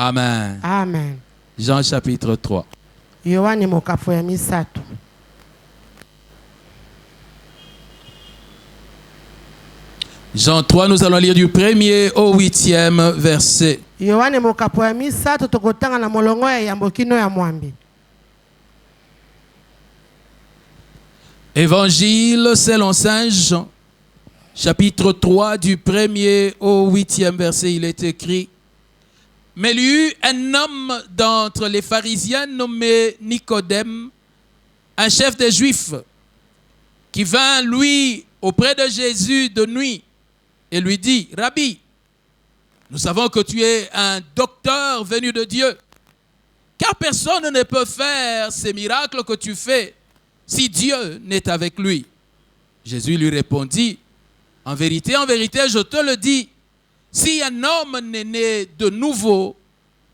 Amen. Amen. Jean chapitre 3. Yohane mokapo ya misato. Jean 3, nous allons lire du 1er au 8e verset. Yohane mokapo ya misato tokotanga na molongo ya yambokino ya mwambi. Évangile selon Saint Jean, chapitre 3, du 1er au 8e verset, il est écrit: Mais il y eut un homme d'entre les pharisiens nommé Nicodème, un chef des Juifs, qui vint, lui, auprès de Jésus de nuit, et lui dit: Rabbi, nous savons que tu es un docteur venu de Dieu, car personne ne peut faire ces miracles que tu fais si Dieu n'est avec lui. Jésus lui répondit: en vérité, je te le dis, si un homme n'est né de nouveau,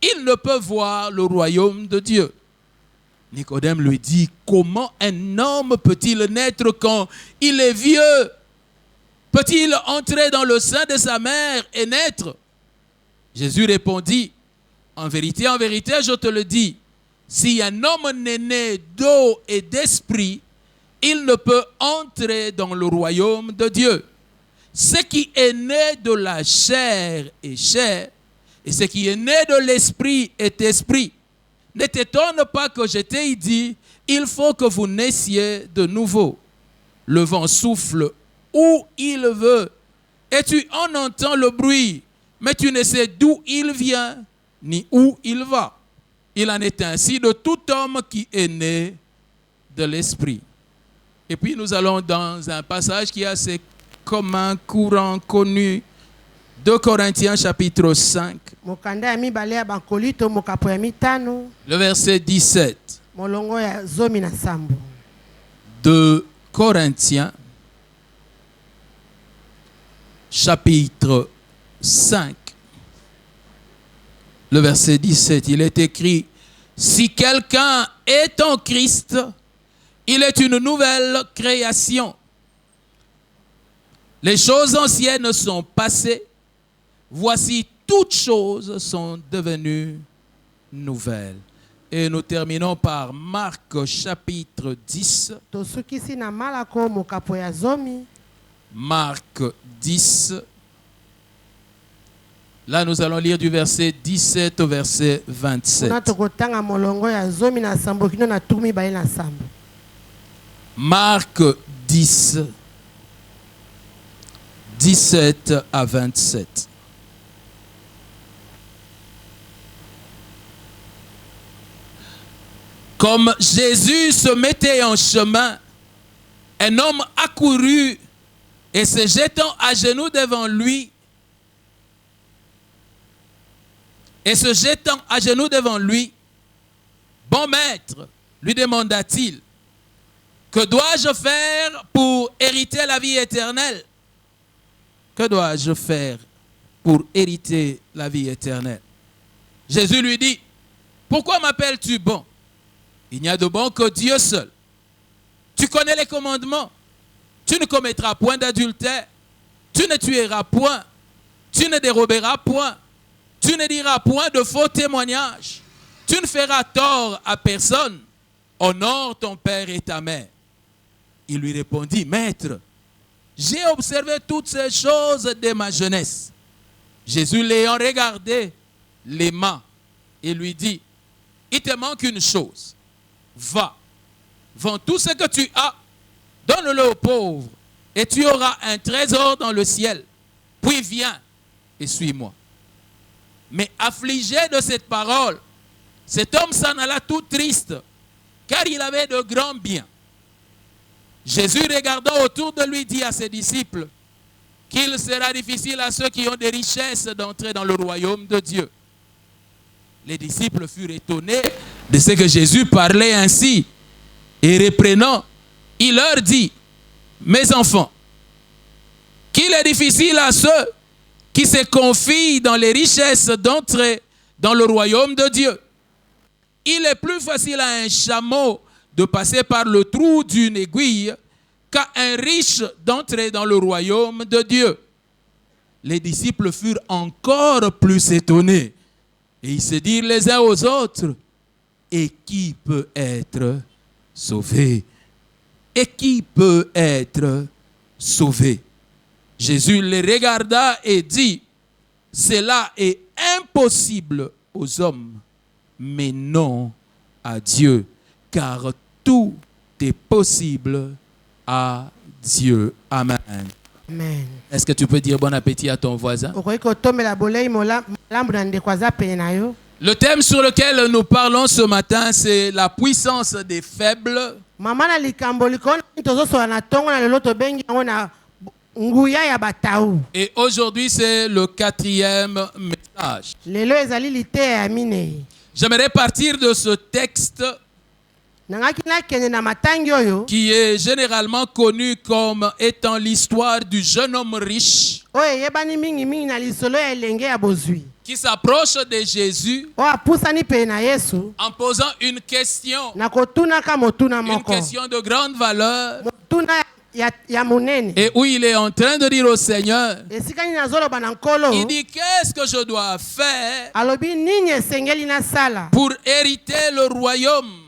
il ne peut voir le royaume de Dieu. Nicodème lui dit: comment un homme peut-il naître quand il est vieux? Peut-il entrer dans le sein de sa mère et naître? Jésus répondit: en vérité, je te le dis, si un homme n'est né d'eau et d'esprit, il ne peut entrer dans le royaume de Dieu. Ce qui est né de la chair est chair, et ce qui est né de l'esprit est esprit. Ne t'étonne pas que je t'ai dit, il faut que vous naissiez de nouveau. Le vent souffle où il veut, et tu en entends le bruit, mais tu ne sais d'où il vient, ni où il va. Il en est ainsi de tout homme qui est né de l'esprit. Et puis nous allons dans un passage qui est assez commun, courant, connu. 2 Corinthiens chapitre 5. Le verset 17. 2 Corinthiens chapitre 5. Le verset 17, il est écrit: si quelqu'un est en Christ, il est une nouvelle création. Les choses anciennes sont passées. Voici, toutes choses sont devenues nouvelles. Et nous terminons par Marc chapitre 10. Marc 10. Là, nous allons lire du verset 17 au verset 27. Marc 10, 17 à 27. Comme Jésus se mettait en chemin, un homme accourut et se jetant à genoux devant lui, bon maître, lui demanda-t-il, que dois-je faire pour hériter la vie éternelle? Que dois-je faire pour hériter la vie éternelle? Jésus lui dit: pourquoi m'appelles-tu bon? Il n'y a de bon que Dieu seul. Tu connais les commandements. Tu ne commettras point d'adultère. Tu ne tueras point. Tu ne déroberas point. Tu ne diras point de faux témoignages. Tu ne feras tort à personne. Honore ton père et ta mère. Il lui répondit: maître, j'ai observé toutes ces choses dès ma jeunesse. Jésus l'ayant regardé, l'aima et lui dit: il te manque une chose. Va, vends tout ce que tu as, donne-le aux pauvres, et tu auras un trésor dans le ciel. Puis viens et suis-moi. Mais affligé de cette parole, cet homme s'en alla tout triste, car il avait de grands biens. Jésus, regardant autour de lui, dit à ses disciples qu'il sera difficile à ceux qui ont des richesses d'entrer dans le royaume de Dieu. Les disciples furent étonnés de ce que Jésus parlait ainsi. Et reprenant, il leur dit: mes enfants, qu'il est difficile à ceux qui se confient dans les richesses d'entrer dans le royaume de Dieu. Il est plus facile à un chameau de passer par le trou d'une aiguille qu'à un riche d'entrer dans le royaume de Dieu. Les disciples furent encore plus étonnés Et ils se dirent les uns aux autres, et qui peut être sauvé? Et qui peut être sauvé? Jésus les regarda et dit, cela est impossible aux hommes, mais non à Dieu, car tout est possible à Dieu. Amen. Amen. Est-ce que tu peux dire bon appétit à ton voisin? Okoki kotomela bolei molambu na ndeko aza pene na yo. Le thème sur lequel nous parlons ce matin, c'est la puissance des faibles. Mama na likambo likona tozosola na tongo na lelo tobengi yango na nguya ya batau. Et aujourd'hui, c'est le 4e message. Lelo ezali liteya ya minei. J'aimerais partir de ce texte Nangaki nakende na matangi oyo qui est généralement connu comme étant l'histoire du jeune homme riche oyo eyebani mingi na lisolo ya elenge ya bozwi qui s'approche de Jésus oyo apusani pene na Yesu en posant une question, na kotunaka motuna une moko question de grande valeur, motuna ya monene et où il est en train de dire au Seigneur, esika nini nazoloba na nkolo il dit, qu'est-ce que je dois faire alobi nini esengeli nasala pour hériter le royaume?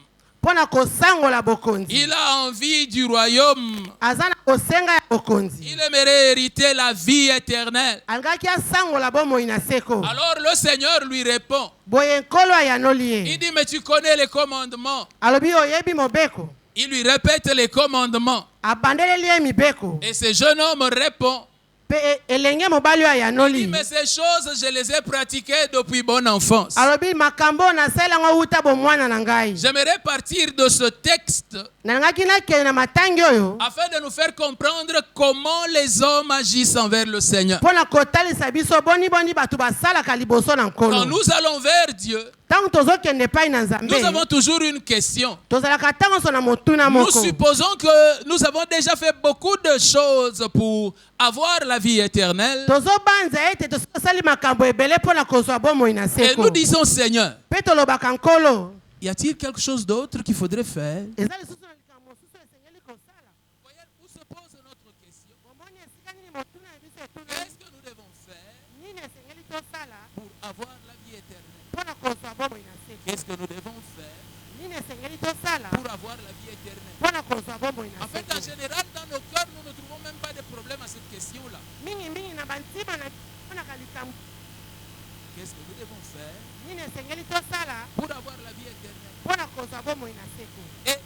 mpo na kosangola bokonzi. Il a envie du royaume. Aza na kosenga ya bokonzi. Il aimerait hériter la vie éternelle. Alingaki asangola bomoi na seko. Alors le Seigneur lui répond. Boye nkolo ayanoli ye. Il dit, mais tu connais les commandements. Alobi oyebi mobeko. Il lui répète les commandements. Abandeleli ye mibeko. Et ce jeune homme répond. Pe elenge mobali oyo Il dit, ayanoli. mais ces choses, je les ai pratiquées depuis bonne enfance. Alobi makambo nasala ngo uta bomwana na ngai. J'aimerais partir de ce texte Nangaki nakende na matangi oyo. afin de nous faire comprendre comment les hommes agissent envers le Seigneur. Pona kotalisa biso boni batu basalaka liboso na nkolo. Quand nous allons vers Dieu, Tango tozokende pai na Nzambe. nous avons toujours une question. Tozalaka tango so na motuna Nous moko. supposons que nous avons déjà fait beaucoup de choses pour avoir la vie éternelle. Tozobanza ete tosali makambo ebele pona kozwa bomoi na Et seko. nous disons, Seigneur, Pe tolobaka nkolo. y a-t-il quelque chose d'autre qu'il faudrait faire? Eza lisusu na likambo mosusu esengeli kosala. Voyez où se pose notre question. Bomoni esika nini motuna na biso etuna. Qu'est-ce que nous devons faire Nini esengeli tosala pour avoir la vie éternelle? pona kozwa bomoi na seko. Qu'est-ce que nous devons faire Nini esengeli tosala pour avoir la vie éternelle? pona kozwa bomoi na En fait, en seko. général, dans nos cœurs, nous ne trouvons même pas de problème à cette question-là. Mingi na bantima na pona kalikambo. Qu'est-ce que nous devons faire Nini esengeli tosala pour avoir la vie éternelle? pona kozwa bomoi na seko. Et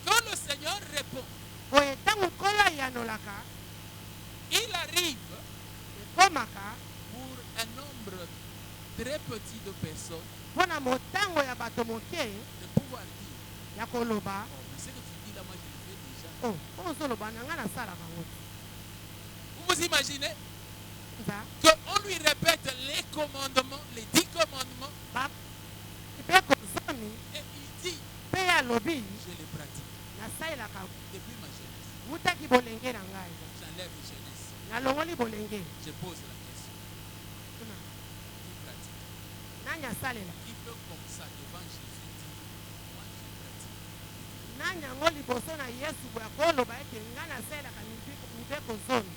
quand le Seigneur répond, Boye tango nkolo ayanolaka il arrive ekomaka pour un nombre très petit de personnes pona motango ya bato moke de pouvoir dire, ya koloba oh, mais ce que tu dis là, moi je le fais déjà. oh ozoloba na nga nasalaka ngo Vous vous imaginez nza qu'on lui répète les commandements, les 10 commandements, mpe kozomi et il dit, mpe alobi je les pratique nasalelaka depuis ma jeunesse. wutaki bolenge na ngai J'enlève une jeunesse. nalongoli bolenge Je pose la question. Tuna, Qui pratique? nani asalela Qui peut comme ça devant Jésus dire, moi je pratique? nani yango liboso na yesu boya koloba ete nga nasalelaka mibeko zomi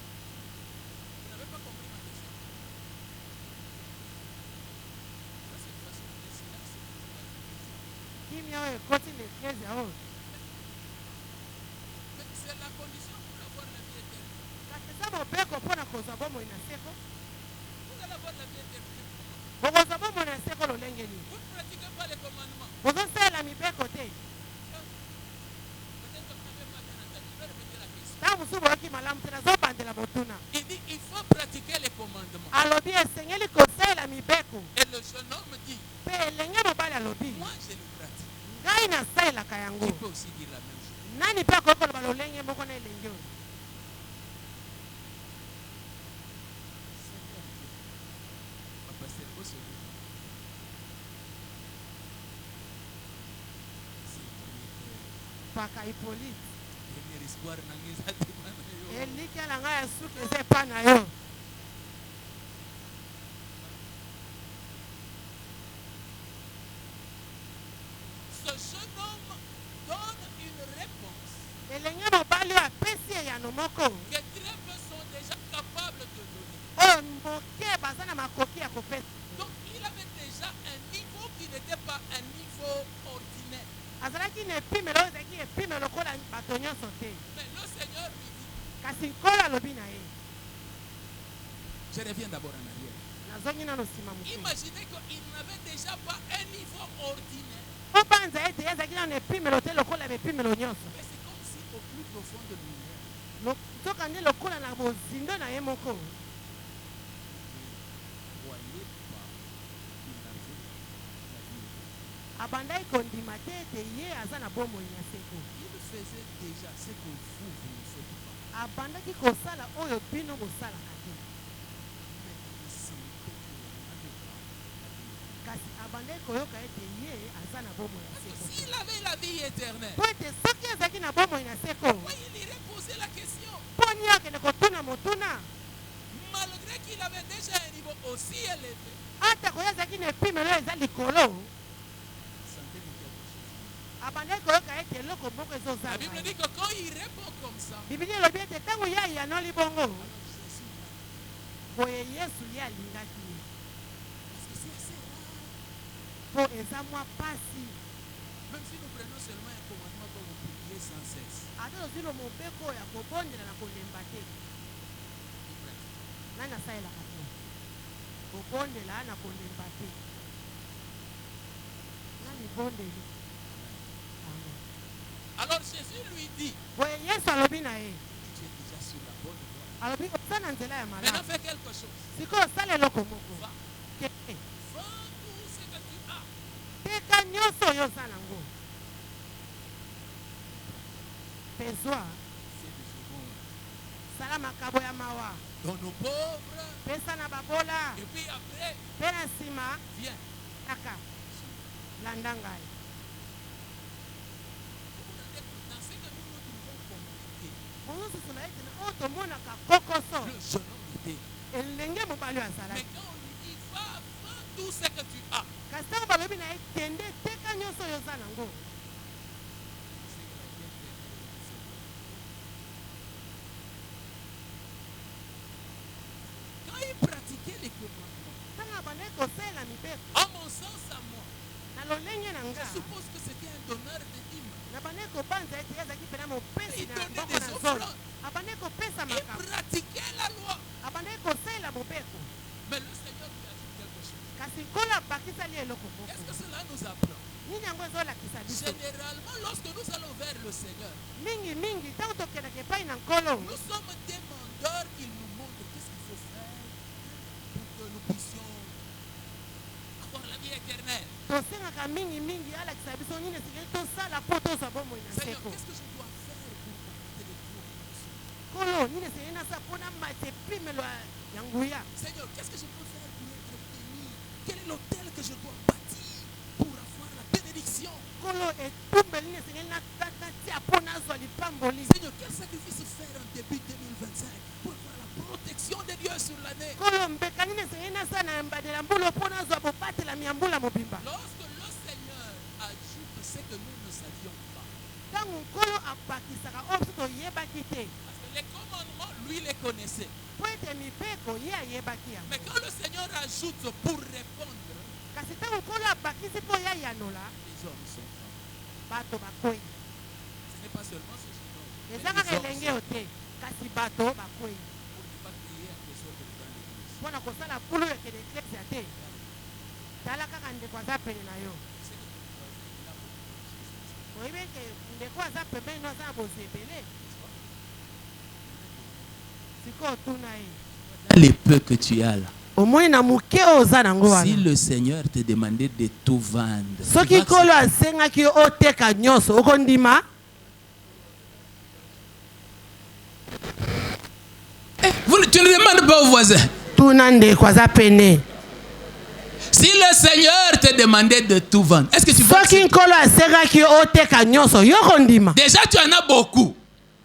Vous n'avez pas compris ma question. Ça c'est une façon de dire silence. kimia oyo ekoti lekreze oyo Mais c'est la condition pour avoir la vie éternelle. kasi eza mobeko mpona kozwa bomoi na seko Vous allez avoir la vie éternelle. bokozwa bomoi na seko lolenge nini Vous ne pratiquez pas les commandements. bozosalela mibeko te Peut-être que vous n'avez pas bien entendu. Je vais répéter la question. ntango mosusu boyoki malamu te nazobandela motuna Il dit, il faut pratiquer les commandements. alobi esengeli kosalela mibeko Et le jeune homme dit, mpe elenge mobali alobi moi je le pratique. ngai nasalelaka yango Qui peut aussi dire la même chose. nani mpe akoki koloba lolenge moko na elenge oyo Seigneur Dieu. Papa, c'est beau ce livre. C'est mpaka hipolite dernier espoir na ngai eza te bana yo. elikya na ngai ya suki eza epa na yo Ce jeune homme donne une réponse elenge mobali oyo apesi eyano moko que très peu sont déjà capables na makoki ya kopesa. Donc il avait déjà un niveau qui n'était pas un niveau ordinaire. Azalaki na epimelo oyo ezalaki epimelo lokola bato nyonso te. Mais le Seigneur lui dit, Kasi nkolo alobi na ye. je reviens d'abord en arrière. Nazongi nano nsima mosusu. Imaginez qu'il n'avait déjà pas un niveau ordinaire. Obanza ete ye ezalaki nano epimelo te lokola bepimelo nyonso. Mais c'est comme si au plus profond de l'univers, Soka nde lokola na bozindo na ye moko. il ne voyait pas qu'il avait la vie. Abandaki kondima te ete ye aza na bomoi ya seko. Il faisait déjà ce que vous ne faites pas. Abandaki kosala oyo bino bosalaka te. Mais il sentait qu'il n'avait pas la vie. Kasi abandaki koyoka ete ye aza na bomoi ya Parce que seko. s'il avait la vie éternelle, Po ete soki azalaki na bomoi na seko, pourquoi il irait poser la question? mpo nini akende kotuna motuna? Malgré qu'il avait déjà un niveau aussi élevé, Ata koya azalaki na epimelo oyo eza likolo, sentait quelque chose. abandaki koyoka ete eloko moko La ezozala. Bible dit que quand il répond comme ça, Biblia elobi ete ntango ye ayanoli bongo, alors Jésus l'a dit. boye Yesu ye alingaki ye. Parce que c'est assez rare. Po eza mwa pasi. Même si nous prenons seulement un commandement comme vous priez sans cesse. Ata tozwi lo mobeko ya kobondela na kolemba te. Nani asalelaka te? Kobondela na kolemba te. Nani bondeli? Amen. Alors Jésus lui dit, Boye Yesu alobi na ye. tu es déjà sur la bonne voie. Alobi oza na nzela ya Maintenant malamu. fais quelque chose. Sikoyo osala eloko moko. Va, Kende. vends tout ce que tu as. Teka nyonso oyo oza nango. Pezwa. C'est de ce monde. Sala makabo ya mawa. Donne aux pauvres. Pesa na babola. Et puis après, Mpe na nsima viens. taka landa ngai. Vous vous rendez compte, dans ce que nous nous trouvons compliqué, Mosusu na ete na oyo tomonaka kokoso. le jeune homme était. Elenge mobali oyo Mais azalaki. quand on lui dit, va, vends tout ce que tu as, Kasi ntango balobi na ye kende teka nyonso oyo oza nango. c'est que la vie éternelle est de ce monde. Quand il pratiquait les commandements, Ntango abandaki kosalela mibeko à mon sens, à moi, na lolenge na je nga, suppose que c'était un donneur de dîmes. nabandaki kobanza ete ye azalaki mpena mopesi Il na donnait mbongo des na zolo. offrandes. Abandaki kopesa Il makambo. pratiquait la loi. Abandaki kosalela mobeko. Mais le Seigneur lui a dit quelque chose. Kasi nkolo abakisali eloko Qu'est-ce que moko. cela nous apprend? Nini yango ezolakisa biso? Généralement, lorsque nous allons vers le Seigneur, Mingi ntango tokendaka epai na nkolo, nous sommes demandeurs qu'il nous montre qu'est-ce qu'il faut faire pour que nous puissions avoir la vie éternelle. tosengaka mingi alakisa biso nini esengeli tosala mpo tozwa bomoi na Seigneur, seko. qu'est-ce que je dois faire pour compléter les jours? Nkolo nini esengeli nasala mpo namata epimelo ya nguya. Seigneur, qu'est-ce que je peux faire pour être béni? Quel est l'hôtel que je dois bâtir pour avoir la bénédiction? Nkolo etumbeli nini esengeli natia mpo nazwa lipamboli. Seigneur, quel sacrifice faire en début 2025 pour avoir la protection de Dieu sur l'année? Nkolo mbeka nini esengeli nasala na mbadela mbula mpo nazwa bobatelami ya mbula mobimba. Lorsque le Seigneur ajoute ce que nous ne savions pas, Ntango nkolo abakisaka oyo biso toyebaki te, parce que les commandements, lui les connaissait. mpo ete mibeko ye ayebaki yango. Mais quand le Seigneur ajoute pour répondre, Kasi ntango nkolo abakisi mpo ye ayanola, les hommes sont forts. bato bakwei. Ce n'est pas seulement ce jeune homme, mais Eza les kaka hommes elenge sont yo te, kasi bato bakwei. pour ne pas créer un désordre dans l'église. Mpo na kosala kulu ekele eklesia te. Tala kaka ndeko aza pene na yo. C'est que ton voisin, il a beaucoup de choses, Oyebi ete ndeko aza pembeni no aza na bozebele. n'est-ce pas? Sikoyo tuna ye. Dans les peu que tu as là, omoni na moke oyo oza nango si wana. le Seigneur te demandait de tout vendre, Soki nkolo asengaki yo oteka nyonso okondima. tu ne demandes pas au voisin. Tuna ndeko aza pene. Si le Seigneur te demandait de tout vendre, est-ce que tu vas Soki nkolo asengaki yo oteka nyonso yo kondima. déjà tu en as beaucoup.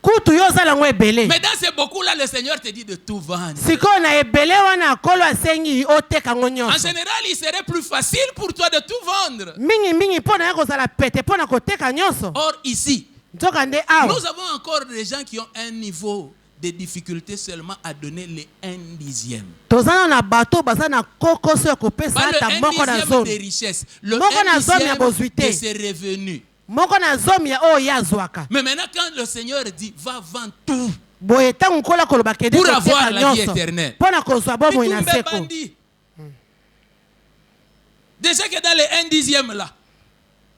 Kutu yo ozala ngo ebele. Mais dans ces beaucoup là, le Seigneur te dit de tout vendre. Sikoyo na ebele wana nkolo asengi oteka ngo En nyonso. général, il serait plus facile pour toi de tout vendre. Mingi mpo na ye kozala pete mpo na koteka nyonso. Or ici, Nzoka nde awa. nous avons encore des gens qui ont un niveau des difficultés seulement à donner les 1/10. tozana na bato baza na kokoso ya kopesa Pas ata le moko na 1/10 zomi des richesses, le Moko na zomi ya 1/10 bozwi te. de ses revenus. moko na zomi ya oyo ye azwaka Mais maintenant, quand le Seigneur dit, va vendre tout boye ntango nkola koloba kende pour avoir koteka la vie nyonso éternelle. mpo na kozwa bomoi na Bitumbe seko bandi. Déjà que dans les 1/10 là,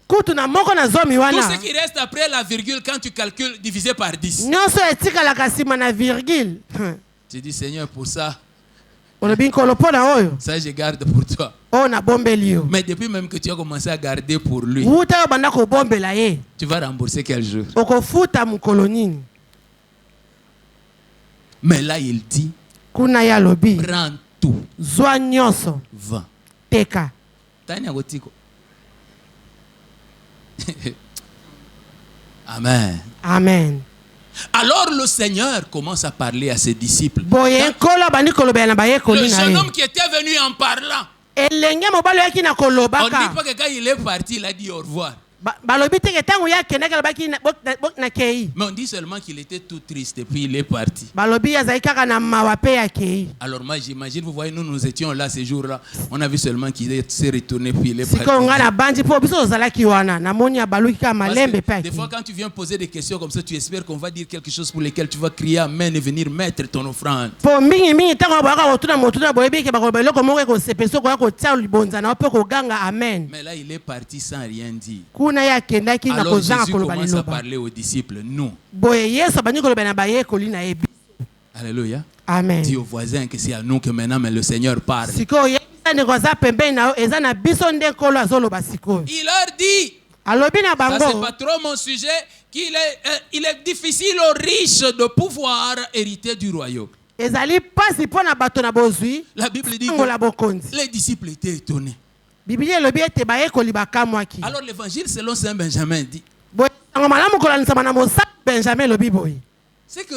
kutu na moko na zomi tout wana ce qui reste après la virgule, quand tu calcules, divisé par 10. nyonso etikalaka nsima na virgule Tu dis, Seigneur, pour ça, olobi nkolo mpo na oyo ça je garde pour toi. oyo nabombeli yo Mais depuis même que tu as commencé à garder pour lui, wuta oyo banda kobombela ye tu vas rembourser quel jour? okofuta mokolo nini Mais là, il dit, kuna ye alobi prends tout, zwa nyonso vends. teka Tani agotiko. Amen. amen Alors le Seigneur commence à parler à ses disciples. boye nkolo abandi kolobela na Le bayekoli na jeune ye homme qui était venu en parlant, elenge mobali oyaki na on ne dit kolobaka pas que quand il est parti, il a dit au revoir. balobi teke ntango ye akendaki alobaki na kei Mais on dit seulement qu'il était tout triste et puis il est parti. balobi azali kaka na mawa mpe ya kei Alors moi j'imagine, vous voyez, nous étions là ces jours-là. On a vu seulement qu'il s'est retourné puis il est sikoyo parti. ngai na bandi mpo biso tozalaki wana namoni abaluki kaka Parce malembe que mpe des fois aki quand tu viens poser des questions comme ça, tu espères qu'on va dire quelque chose pour lesquelles tu vas crier amen et venir mettre ton offrande. mpo mingimingi ntango boyaka kotuna motuna boyebi eke bakoloba eloko moko ekosepelisa okoya kotia libonza na yo mpe koganga amen Mais là il est parti sans rien dire. kuna ye akendaki na Alors kozanga Jésus koloba commence à liloba parler aux disciples, nous. boye yesu abandi koloba na bayekoli na ye Alléluia. amen Dis aux voisins que c'est à nous que maintenant mais le Seigneur parle. sikoyo yebisa ndeko aza pembeni na yo eza na biso nde nkolo azoloba sikoyo Il leur dit, alobi na ça c'est bango pas trop mon sujet, il est difficile aux riches de pouvoir hériter du royaume. ezali mpasi mpo na bato na bozwi La Bible dit ntango la que bokonzi les disciples étaient étonnés. biblia elobi ete bayekoli bakamwaki Alors l'évangile selon Saint Benjamin dit, boye ntango malamu kolanisama na mosala benjamin elobi boye c'est que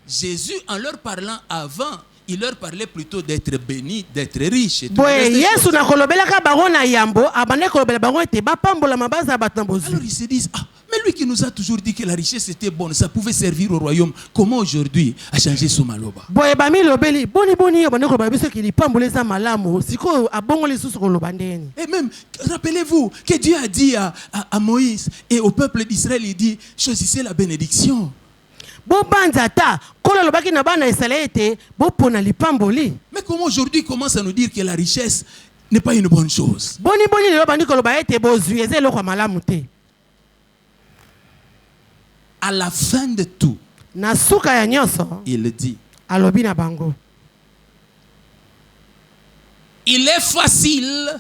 Jésus en leur parlant avant, il leur parlait plutôt d'être bénis, d'être riches. Et tout le boye reste des yesu choses. na kolobelaka bango na yambo abandi kolobela bango ete bapambolama baza bato na Alors bozwi ils se disent, ah, mais lui qui nous a toujours dit que la richesse était bonne, ça pouvait servir au royaume, comment aujourd'hui a changé son maloba? boye bamilobeli boni yo bandi koloba biso ke lipambola eza malamu sikoyo abongo lisusu koloba ndeni Et même, rappelez-vous que Dieu a dit à Moïse et au peuple d'Israël, il dit, choisissez la bénédiction. bobanza ata nkolo alobaki na bana ya isalaele ete bopona lipamboli Mais comment aujourd'hui il commence à nous dire que la richesse n'est pas une bonne chose? boni lelo bandi koloba ete bozwi eza eloko ya malamu te À la fin de tout, na suka ya nyonso il dit, alobi na bango il est facile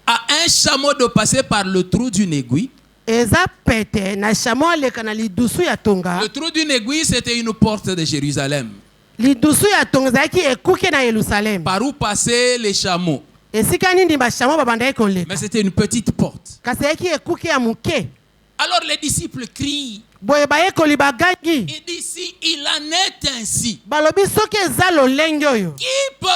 à un chameau de passer par le trou d'une aiguille. eza pete na shamo aleka na lidusu ya tonga Le trou d'une aiguille, c'était une porte de Jérusalem. lidusu ya tonga ezalaki ekuke na yelusalemi Par où passaient les chameaux. esika nini bashamo babandaki koleka Mais c'était une petite porte. kasi ezalaki ekuke ya moke Alors les disciples crient. boye bayekoli bagangi Il dit, si il en est ainsi, balobi soki eza lolenge oyo qui peut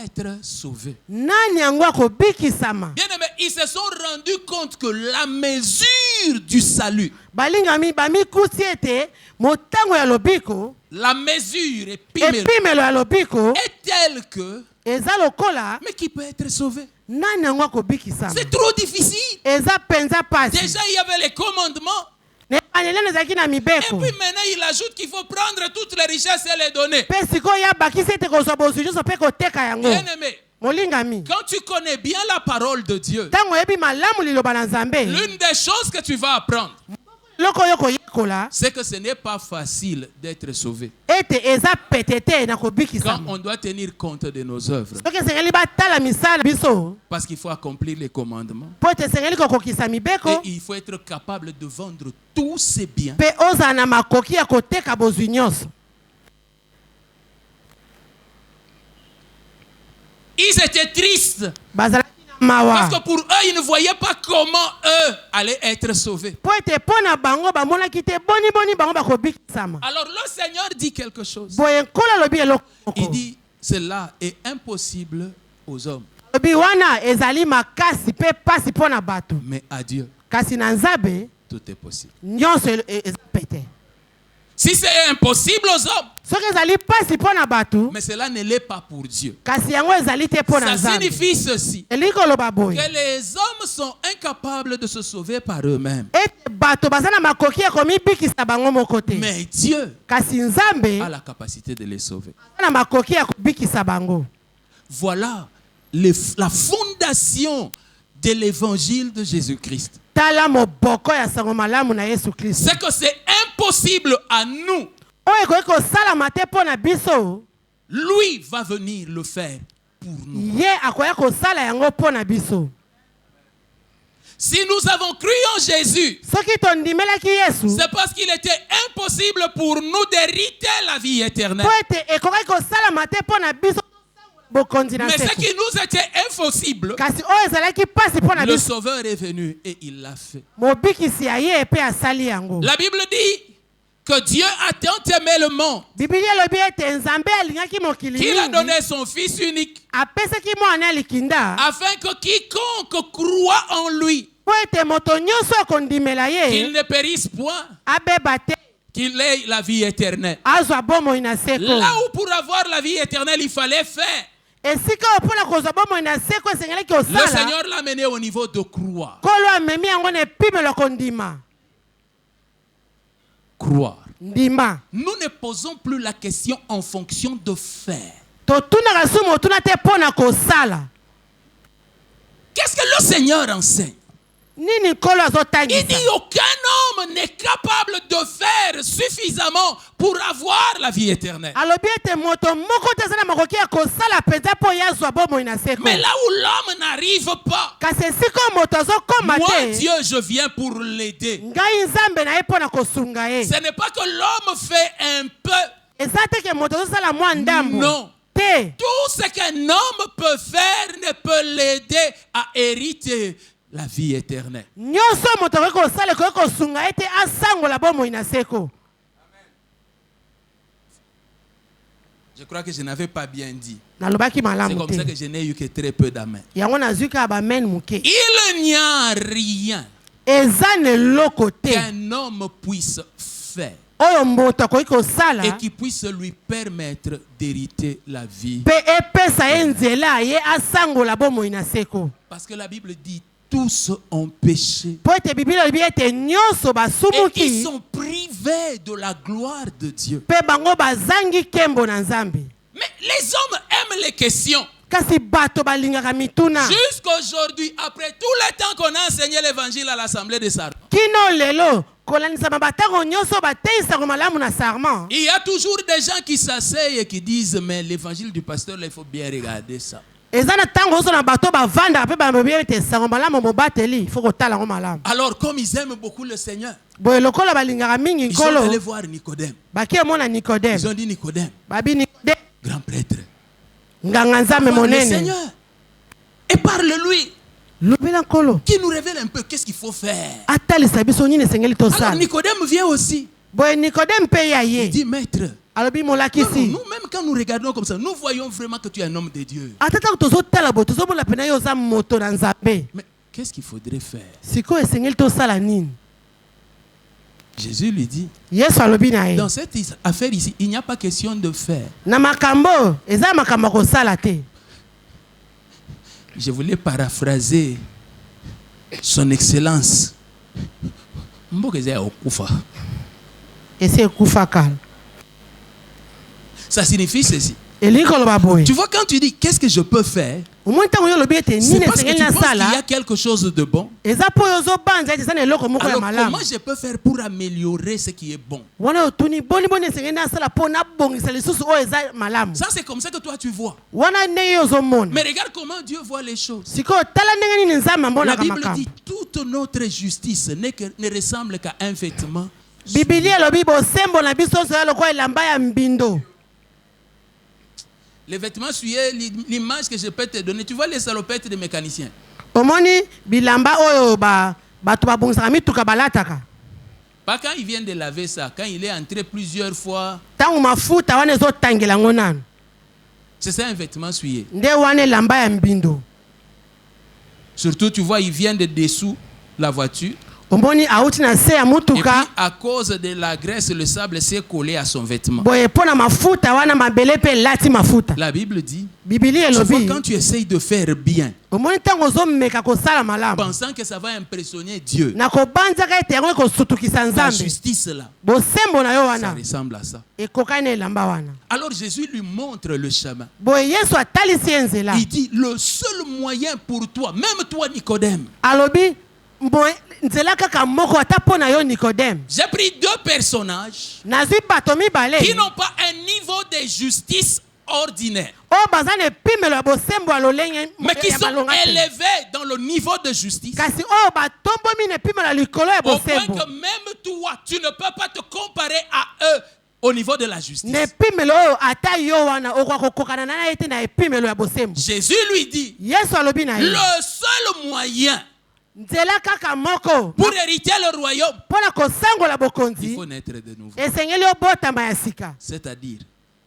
être sauvé? nani yango akobikisama Bien aimé, ils se sont rendus compte que la mesure du salut, balingami bamikuti ete motango ya lobiko la mesure epimelo ya lobiko est telle que, eza lokola mais qui peut être sauvé? nani yango akobikisama C'est trop difficile. eza penza pasi Déjà, il y avait les commandements. nebanelene ezalaki na Et mibeko puis maintenant, il ajoute qu'il faut prendre toutes les richesses et les donner. mpe sikoyo yabakisi ete kozwa bozwi nyonso mpe koteka yango Bien aimé, molingami quand tu connais bien la parole de Dieu, ntango oyebi malamu liloba na nzambe l'une des choses que tu vas apprendre, eloko oyo koyekola c'est que ce n'est pas facile d'être sauvé. ete eza pete te na Quand kobikisama on doit tenir compte de nos œuvres, soki esengeli batala misala na biso parce qu'il faut accomplir les commandements. mpo ete esengeli kokokisa Et mibeko il faut être capable de vendre tous ses biens mpe ozala na makoki ya koteka bozwi nyonso Ils étaient tristes bazalaki na mawa parce que pour eux, ils ne voyaient pas comment eux allaient être sauvés. mpo ete mpo na bango bamonaki te boni bango bakobikisama Alors le Seigneur dit quelque chose. boye nkolo alobi eloko Il moko dit, cela est impossible aux hommes, alobi wana ezali makasi mpe pasi mpo na bato mais à Dieu, kasi na nzambe tout est possible. nyonso eza pete Si c'est impossible aux hommes, soki ezali pasi mpo na bato mais cela ne l'est pas pour Dieu. kasi yango ezali te mpo na Ça nzambe. signifie ceci, elingi koloba boye que les hommes sont incapables de se sauver par eux-mêmes. ete bato baza na makoki ya komibikisa bango moko te, Mais Dieu kasi nzambe a la capacité de les sauver. aza na makoki ya kobikisa bango. Voilà la fondation de l'évangile de Jésus-Christ. Tala moboko ya sango malamu na Yesu Kristo. C'est que c'est impossible à nous. Oyo ekoki kosalama te mpo na biso, Lui va venir le faire pour nous. ye akoya kosala yango mpo na biso. Si nous avons cru en Jésus, Soki tondimelaki Yesu, c'est parce qu'il était impossible pour nous d'hériter la vie éternelle. po ete ekoki kosalama te mpo na biso bokonzi na Mais ce seko. qui nous était impossible, Kasi oyo ezalaki pasi mpo na le biso, Sauveur est venu et il l'a fait. mobikisi ya ye mpe asali yango. La Bible dit que Dieu a tant aimé le monde Biblia elobi ete nzambe alingaki mokili qu'il a mingi, donné son Fils unique apesaki mwana ya likinda afin que quiconque croit en lui, po ete moto nyonso akondimela qu'il ye ne périsse point, abeba te, qu'il ait la vie éternelle. azwa bomoi na seko. Là où pour avoir la vie éternelle, il fallait faire. Esika oyo mpona kozwa bomoi na seko esengelaki Le kosala, Seigneur l'a mené au niveau de croire. kolo amemi yango na epimelo kondima. Croire. Ndima. Nous ne posons plus la question en fonction de faire. Totunaka su motuna te mpona kosala. Qu'est-ce que le Seigneur enseigne? Nini kolo Il azotangisa? dit aucun homme n'est capable de faire suffisamment pour avoir la vie éternelle. Alobi ete moto moko te aza na makoki ya kosala penza mpo ye azwa bomoi na seko. Mais là où l'homme n'arrive pas, Kasi esika oyo moto azokoma moi te, Dieu, je viens pour l'aider. ngai nzambe na ye mpona kosunga ye. Ce n'est pas que l'homme fait un peu. Eza te ke moto azosala mwa ndambo Non. te. Tout ce qu'un homme peut faire ne peut l'aider à hériter la vie éternelle. Nyonso moto akoki kosala ekoki kosunga ye te asangola bomoi na seko. Je crois que je n'avais pas bien dit. Nalobaki C'est malamu comme ça te. que je n'ai eu que très peu d'amen. Yango nazwi kaka bamen moke. Il n'y a rien Eza na eloko te qu'un homme puisse faire oyo moto akoki kosala et qui puisse lui permettre d'hériter la vie. mpe epesa ye nzela ye asangola bomoi na seko. Parce que la Bible dit tous ont péché Po ete Biblia elobi ete nyonso et ils basumuki sont privés de la gloire de Dieu. mpe bango bazangi nkembo na Nzambe. Mais les hommes aiment les questions. Kasi bato balingaka mituna. Jusqu'aujourd'hui, après tout le temps qu'on a enseigné l'évangile à l'Assemblée de Sardes, Kino lelo kolandisama batango nyonso bateisaka malamu na sarment. il y a toujours des gens qui s'asseyent et qui disent mais l'évangile du pasteur, là, il faut bien regarder ça. Eza na tango oso na bato bavandaka mpe balobi ete sango malamu mobateli fo kotala yango malamu. Alors comme ils aiment beaucoup le Seigneur, Boye lokola balingaka mingi ils sont allés nkolo voir Nicodème. baki emona Nikodeme. Ils ont dit Nicodème, Babi Nikodeme grand prêtre, nganga nzambe le monene. Seigneur et parle-lui, Lobela nkolo qui nous révèle un peu qu'est-ce qu'il faut faire. atalisa biso nini esengeli Alors tosala. Nicodème vient aussi. Boye Nikodeme mpe ya Il ye dit maître, alobi non, molakisi. nous-mêmes quand nous regardons comme ça, nous voyons vraiment que tu es un homme de Dieu. Ata tango tozotala boye tozomona pena yo oza moto na Nzambe. Mais qu'est-ce qu'il faudrait faire? Sikoyo esengeli tosala nini? Jésus lui dit, Yesu alobi na ye. dans cette affaire ici, il n'y a pas question de faire. Na makambo eza makambo ya kosala te. Je voulais paraphraser son excellence. Mbokezea okufa. Esi ekufa kala. Ça signifie ceci. Elingi koloba boye. Tu vois, quand tu dis qu'est-ce que je peux faire, Omoi ntango yo olobi ete c'est nini parce que esengeli tu na penses qu'il y a sala. quelque chose de bon. Eza po yo ozobanza ete eza na eloko moko ya Alors malamu. comment je peux faire pour améliorer ce qui est bon? Wana otuni boni boni esengeli na sala po nabongisa lisusu oyo eza malamu. Ça c'est comme ça que toi tu vois. Wana ndenge yo ozomona. Mais regarde comment Dieu voit les choses. Sikoyo tala ndenge nini Nzambe La ambonaka Bible makambo. dit toute notre justice ne ressemble qu'à un vêtement. Biblia elobi bosembo na biso nyonso ya lokola elamba ya mbindo. Les vêtements souillés, l'image que je peux te donner, tu vois les salopettes des mécaniciens. Omoni bilamba oyo bato babongisaka mituka balataka. Pas quand il vient de laver ça, quand il est entré plusieurs fois, Ntango mafuta wana ezotangela yango nanu. c'est ça un vêtement souillé. Nde wana elamba ya mbindo. Surtout, tu vois, il vient de dessous la voiture. omoni auti na se ya Et puis, mutuka à cause de la graisse, le sable s'est collé à son vêtement. boye pona mafuta wana mabele pe lati mafuta. La Bible dit, Bibili tu vois, elobi quand tu essayes de faire bien, omoni ntango ozomeka kosala malamu pensant que ça va impressionner Dieu, na kobanzaka ete yango ekosutukisa ta nzambe justice là, bosembo na yo ça wana ressemble à ça. ekokani na elamba wana. Alors Jésus lui montre le chemin. Boye yesu atalisi ye nzela Il dit, le seul moyen pour toi, même toi Nicodème, alobi boye nzela kaka moko ata mpo na yo Nikodeme. j'ai pris deux personnages Nazwi bato mibale qui n'ont pas un niveau de justice ordinaire, oyo baza na epimelo ya bosembo ya lolenge mais qui ya sont malonga te. élevés dans le niveau de justice, Kasi oyo batombomi na epimelo ya likolo ya au point bosembo que même toi, tu ne peux pas te comparer à eux au niveau de la justice. na epimelo oyo ata yo wana okoka kokokana na ye te na epimelo ya bosembo. Jésus lui dit, Yesu alobi na ye le seul moyen nzela kaka moko pour hériter le royaume, mpo na kosangola il bokonzi faut naître de nouveau. esengeli obotama ya sika. C'est-à-dire,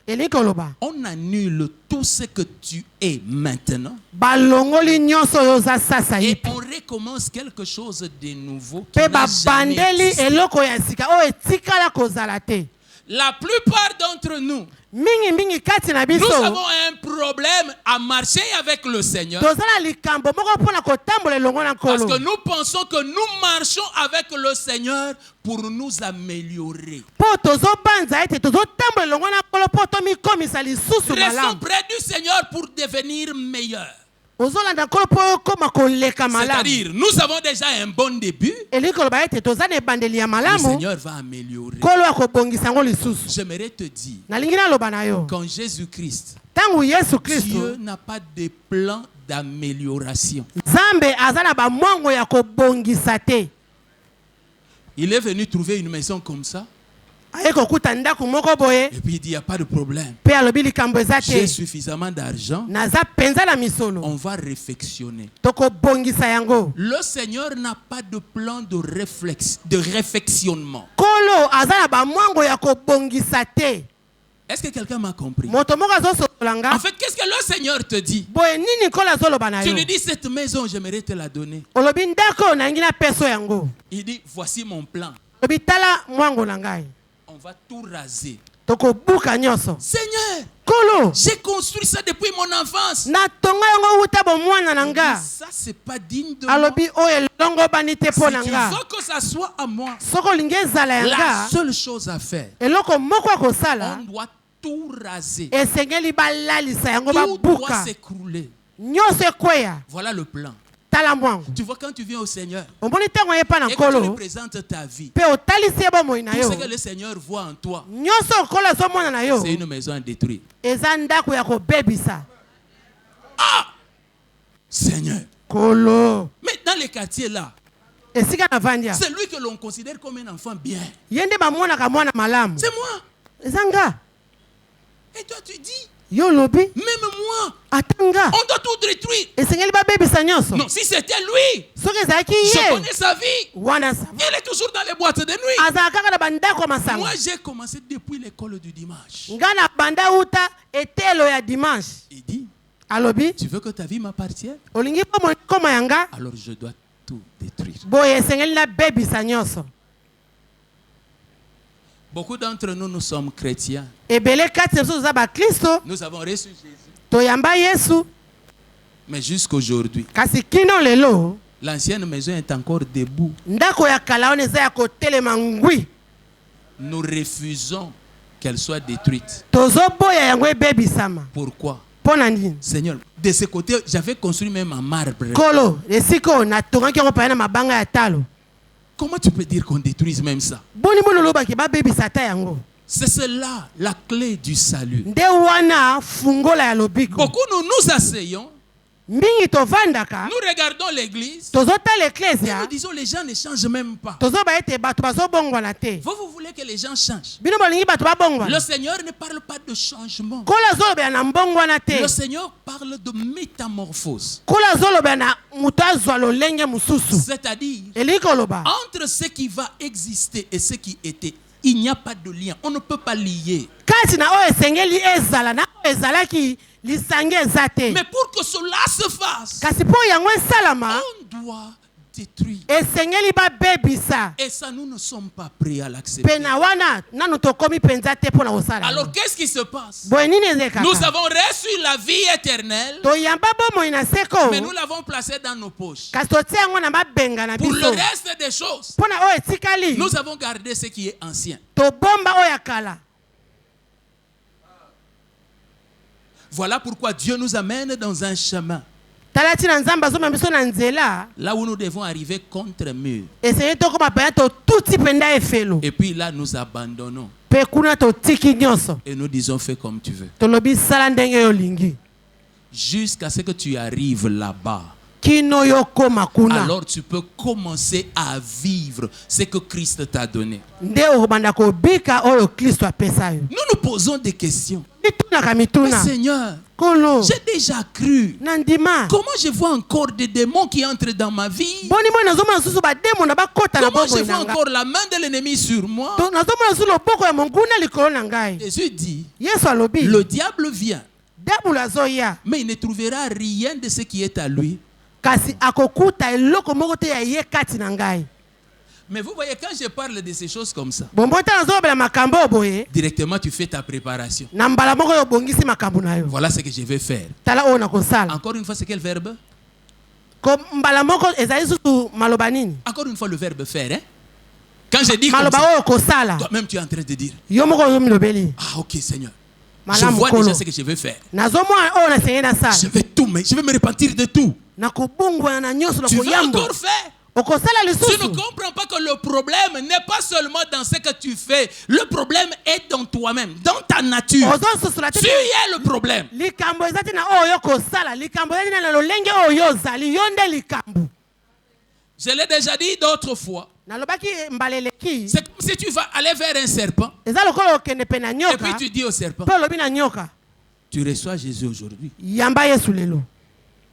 Elingi koloba on annule tout ce que tu es maintenant balongoli nyonso oyo oza sasa et ye on recommence quelque chose de nouveau qui mpe n'a jamais babandeli existé. eloko ya sika oyo etikala kozala te. La plupart d'entre nous, mingi kati na nous biso avons un problème à marcher avec le Seigneur toza na likambo moko mpona kotambola elongo na parce que nkolo nous pensons que nous marchons avec le Seigneur pour nous améliorer. mpo tozobanza ete tozotambola elongo na nkolo mpo tomikomisa lisusu Restons malamu. près du Seigneur pour devenir meilleurs. ozolanda nkolo mpo okoma koleka malamu. C'est-à-dire, nous avons déjà un bon début, elingi koloba ete toza na ebandeli ya le malamu Seigneur va améliorer. nkolo akobongisa yango lisusu. J'aimerais te dire, nalingi naloba na yo quand Jésus-Christ, ntango yesu kristo Dieu n'a pas de plan d'amélioration. nzambe aza na bamwango ya kobongisa te. Il est venu trouver une maison comme ça, aye kokuta ndako moko boye et puis il dit, il n'y a pas de problème. mpe alobi likambo eza J'ai te suffisamment d'argent, naza mpenza na misolo on va réfectionner. tokobongisa yango. Le Seigneur n'a pas de plan de réfectionnement. nkolo aza na bamwango ya kobongisa te. Est-ce que quelqu'un m'a compris? moto moko azosolola nga En fait, qu'est-ce que le Seigneur te dit? boye nini nkolo azoloba na Tu yo lui dis, cette maison, j'aimerais te la donner. olobi ndako oyo nangi na peso yango Il dit, voici mon plan. olobi tala mwango na ngai On va tout raser. tokobuka nyonso. Seigneur, nkolo j'ai construit ça depuis mon enfance. natonga yango wuta bomwana na nga. Ça, c'est pas digne de moi. alobi oyo elongo bani te mpo na Si tu nga. veux que ça soit à moi, soki olingi ezala ya la nga seule chose à faire, eloko moko ya kosala on doit tout raser. esengeli balalisa yango Tout doit babuka s'écrouler. nyonso ekweya. Voilà le plan. tala mwango Tu vois, quand tu viens au Seigneur omoni ntango oyepa na et que tu lui nkolo présentes ta vie, mpe otalisi ye bomoi na tout yo ce que le Seigneur voit en toi, nyonso nkolo azomona na yo c'est une maison à détruire. eza ndako ya kobebisa. Seigneur. nkolo Mais dans les quartiers là, esika na vandia c'est lui que l'on considère comme un enfant bien. ye nde bamonaka mwana malamu C'est moi. eza nga. Et toi, tu dis, yo lobi même moi, ata nga on doit tout détruire. esengeli babebisa nyonso. Non, si c'était lui, soki ezalaki je ye connais sa vie. wana sava Il est toujours dans les boîtes de nuit. azala kaka na bandako ya masango. Moi, j'ai commencé depuis l'école du dimanche. nga na banda uta etelo ya dimanche. Il dit, alobi tu veux que ta vie m'appartienne? olingi bomoi koma ya nga Alors je dois tout détruire. boye esengeli nabebisa nyonso. Beaucoup d'entre nous, nous sommes chrétiens. ebele kati na biso toza baklisto Nous avons reçu Jésus. toyamba yesu Mais jusqu'aujourd'hui, kasi kino lelo l'ancienne maison est encore debout. ndako ya kala wana eza ya kotelema ngwi. Nous refusons qu'elle soit détruite. tozoboya yango ebebisama. Pourquoi? mpo na nini? Seigneur, de ce côté, j'avais construit même en marbre. kolo esika oyo natongaki yango paya na mabanga ya talo. Comment tu peux dire qu'on détruise même ça? boni boni olobaki babebisa ata yango. C'est cela la clé du salut. nde wana fungola ya lobiko. Beaucoup nous asseyons, mingi tovandaka nous regardons l'église, tozotala et eklesia nous disons les gens ne changent même pas. tozoba ete bato bazobongwana te. Vous voulez que les gens changent? bino bolingi bato Le babongwana. Seigneur ne parle pas de changement. kolo azolobela na mbongwana te. Le Seigneur parle de métamorphose. kolo azolobela na moto azwa lolenge mosusu. C'est-à-dire, elingi koloba entre ce qui va exister et ce qui était, il n'y a pas de lien. On ne peut pas lier. kati na oyo esengeli ezala na oyo ezalaki lisange eza te. Mais pour que cela se fasse, kasi mpo yango esalama on doit détruire. esengeli babebisa Et ça, nous ne sommes pas prêts à l'accepter. pena wana nanu tokomi penza te mpona kosala Alors, qu'est-ce qui se passe? boye nini ezekaka Nous avons reçu la vie éternelle, toyamba bomoi na seko mais nous l'avons placée dans nos poches. kasi totia yango na mabenga na Pour le biso reste des choses, mpona oyo etikali nous avons gardé ce qui est ancien. tobomba oyo ya kala. Voilà pourquoi Dieu nous amène dans un chemin tala ntina nzambe azomema biso na nzela là où nous devons arriver contre mur. esengeli tokoma pena totuti mpenza efelo Et puis là, nous abandonnons mpe kuna totiki nyonso et nous disons fais comme tu veux. tolobi sala ndenge yo olingi Jusqu'à ce que tu arrives là-bas. kino yo koma kuna Alors tu peux commencer à vivre ce que Christ t'a donné. nde okobanda kobika oyo kristo apesa yo Nous nous posons des questions. mitunaka Mais mituna Seigneur, kolo j'ai déjà cru. na ndima Comment je vois encore des démons qui entrent dans ma vie? boni moi nazomona susu bademo na bakota na Comment je bomoi vois na ngai encore la main de l'ennemi sur moi? nazomona susu loboko ya monguna likolo na ngai Jésus dit, yesu alobi le diable vient, diabolo azoya mais il ne trouvera rien de ce qui est à lui. kasi akokuta eloko moko te ya ye kati na ngai. Mais vous voyez, quand je parle de ces choses comme ça, bombo te nazolobela makambo oyo boye directement tu fais ta préparation. na mbala moko oyo obongisi makambo na yo Voilà ce que je vais faire. tala oyo nakosala Encore une fois, c'est quel verbe? ko mbala moko ezali susu maloba nini Encore une fois, le verbe faire. Hein? Quand je dis comme maloba ça, oyo kosala toi-même tu es en train de dire, yo moko ozomilobeli ah ok Seigneur, je malamu vois kolo déjà ce que je vais faire. nazomona oyo nasengeli nasala Je vais tout, mais je vais me repentir de tout. nakobongwana na nyonso Tu veux nakoyamba encore faire? okosala Tu ne lisusu comprends pas que le problème n'est pas seulement dans ce que tu fais. Le problème est dans toi-même, dans ta nature. ozosusula te Tu es le problème. likambo eza te na oyo yo kosala likambo eza te na lolenge oyo yo ozali yo nde likambo Je l'ai déjà dit d'autres fois. nalobaki mbala eleki C'est comme si tu vas aller vers un serpent eza lokola okende mpe na et nyoka puis tu dis au serpent, mpe olobi na nyoka tu reçois Jésus aujourd'hui. yamba yesu lelo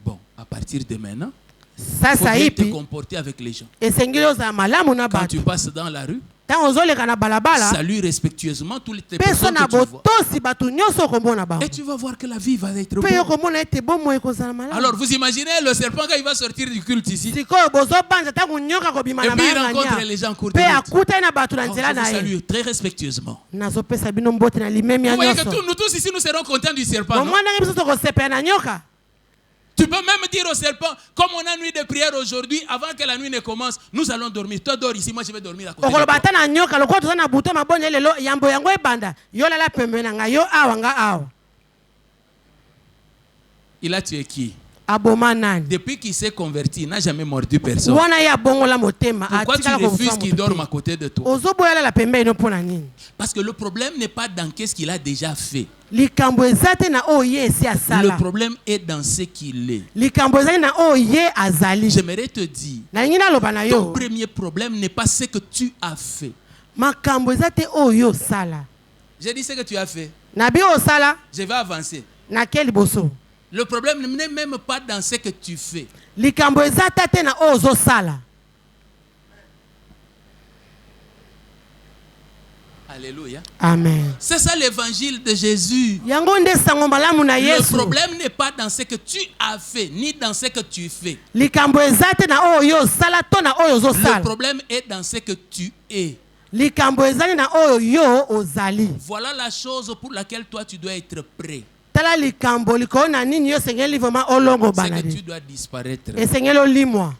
Bon, à partir de maintenant, il faut sasa bien te ipi comporter avec les gens. esengeli ozala malamu na Quand bato tu passes dans la rue, ntango ozoleka na balabala salue respectueusement toutes les mpe so personnes na que tu vois. botosi bato nyonso okomona bango Et tu vas voir que la vie va être mpe yo bonne. komona ete bomoi ekozala malamu Alors vous imaginez le serpent quand il va sortir du culte ici. sikoyo bozobanja ntango nyoka kobima Et na puis il mayanga rencontre nia les gens en cours de mpe route. akutani na bato na Alors, nzela je na vous ye salue très respectueusement. nazopesa bino mbote na limemi ya Vous voyez que nyonso nous tous ici, nous serons contents du serpent. non? bomoi ndenge biso tokosepela na nyoka Tu peux même dire au serpent, comme on a nuit de prière aujourd'hui, avant que la nuit ne commence, nous allons dormir. Toi dors ici, moi je vais dormir à côté de okoloba toi. ata na nyoka lokola toza na buto mabonye lelo yambo yango ebanda yo lala pembeni na ngai yo awa nga awa Il a tué qui? aboma nani Depuis qu'il s'est converti, il n'a jamais mordu personne. wana ye abongola motema Pourquoi tu atikala refuses kofusa qu'il dorme à moto côté de te toi? ozoboya lala pembeni no mpo na nini Parce que le problème n'est pas dans qu'est-ce qu'il a déjà fait. likambo eza te na oyo ye esi Le asala problème est dans ce qu'il est. likambo ezali na oyo ye azali J'aimerais te dire, nalingi naloba na ton yo premier problème n'est pas ce que tu as fait. makambo eza te oyo yo osala J'ai dit ce que tu as fait. na bi oyo osala Je vais avancer. nake liboso Le problème n'est même pas dans ce que tu fais. likambo eza ta te na oyo ozosala Alléluia. amen C'est ça l'évangile de Jésus. yango nde sango malamu na Le yesu problème n'est pas dans ce que tu as fait, ni dans ce que tu fais. likambo eza te na oyo yo osala to na oyo Le ozosala problème est dans ce que tu es. likambo ezali na oyo yo ozali Voilà la chose pour laquelle toi tu dois être prêt. tala likambo likolo na nini yo esengeli vraimen olongo C'est bana que tu de dois disparaître. esengeli olimwa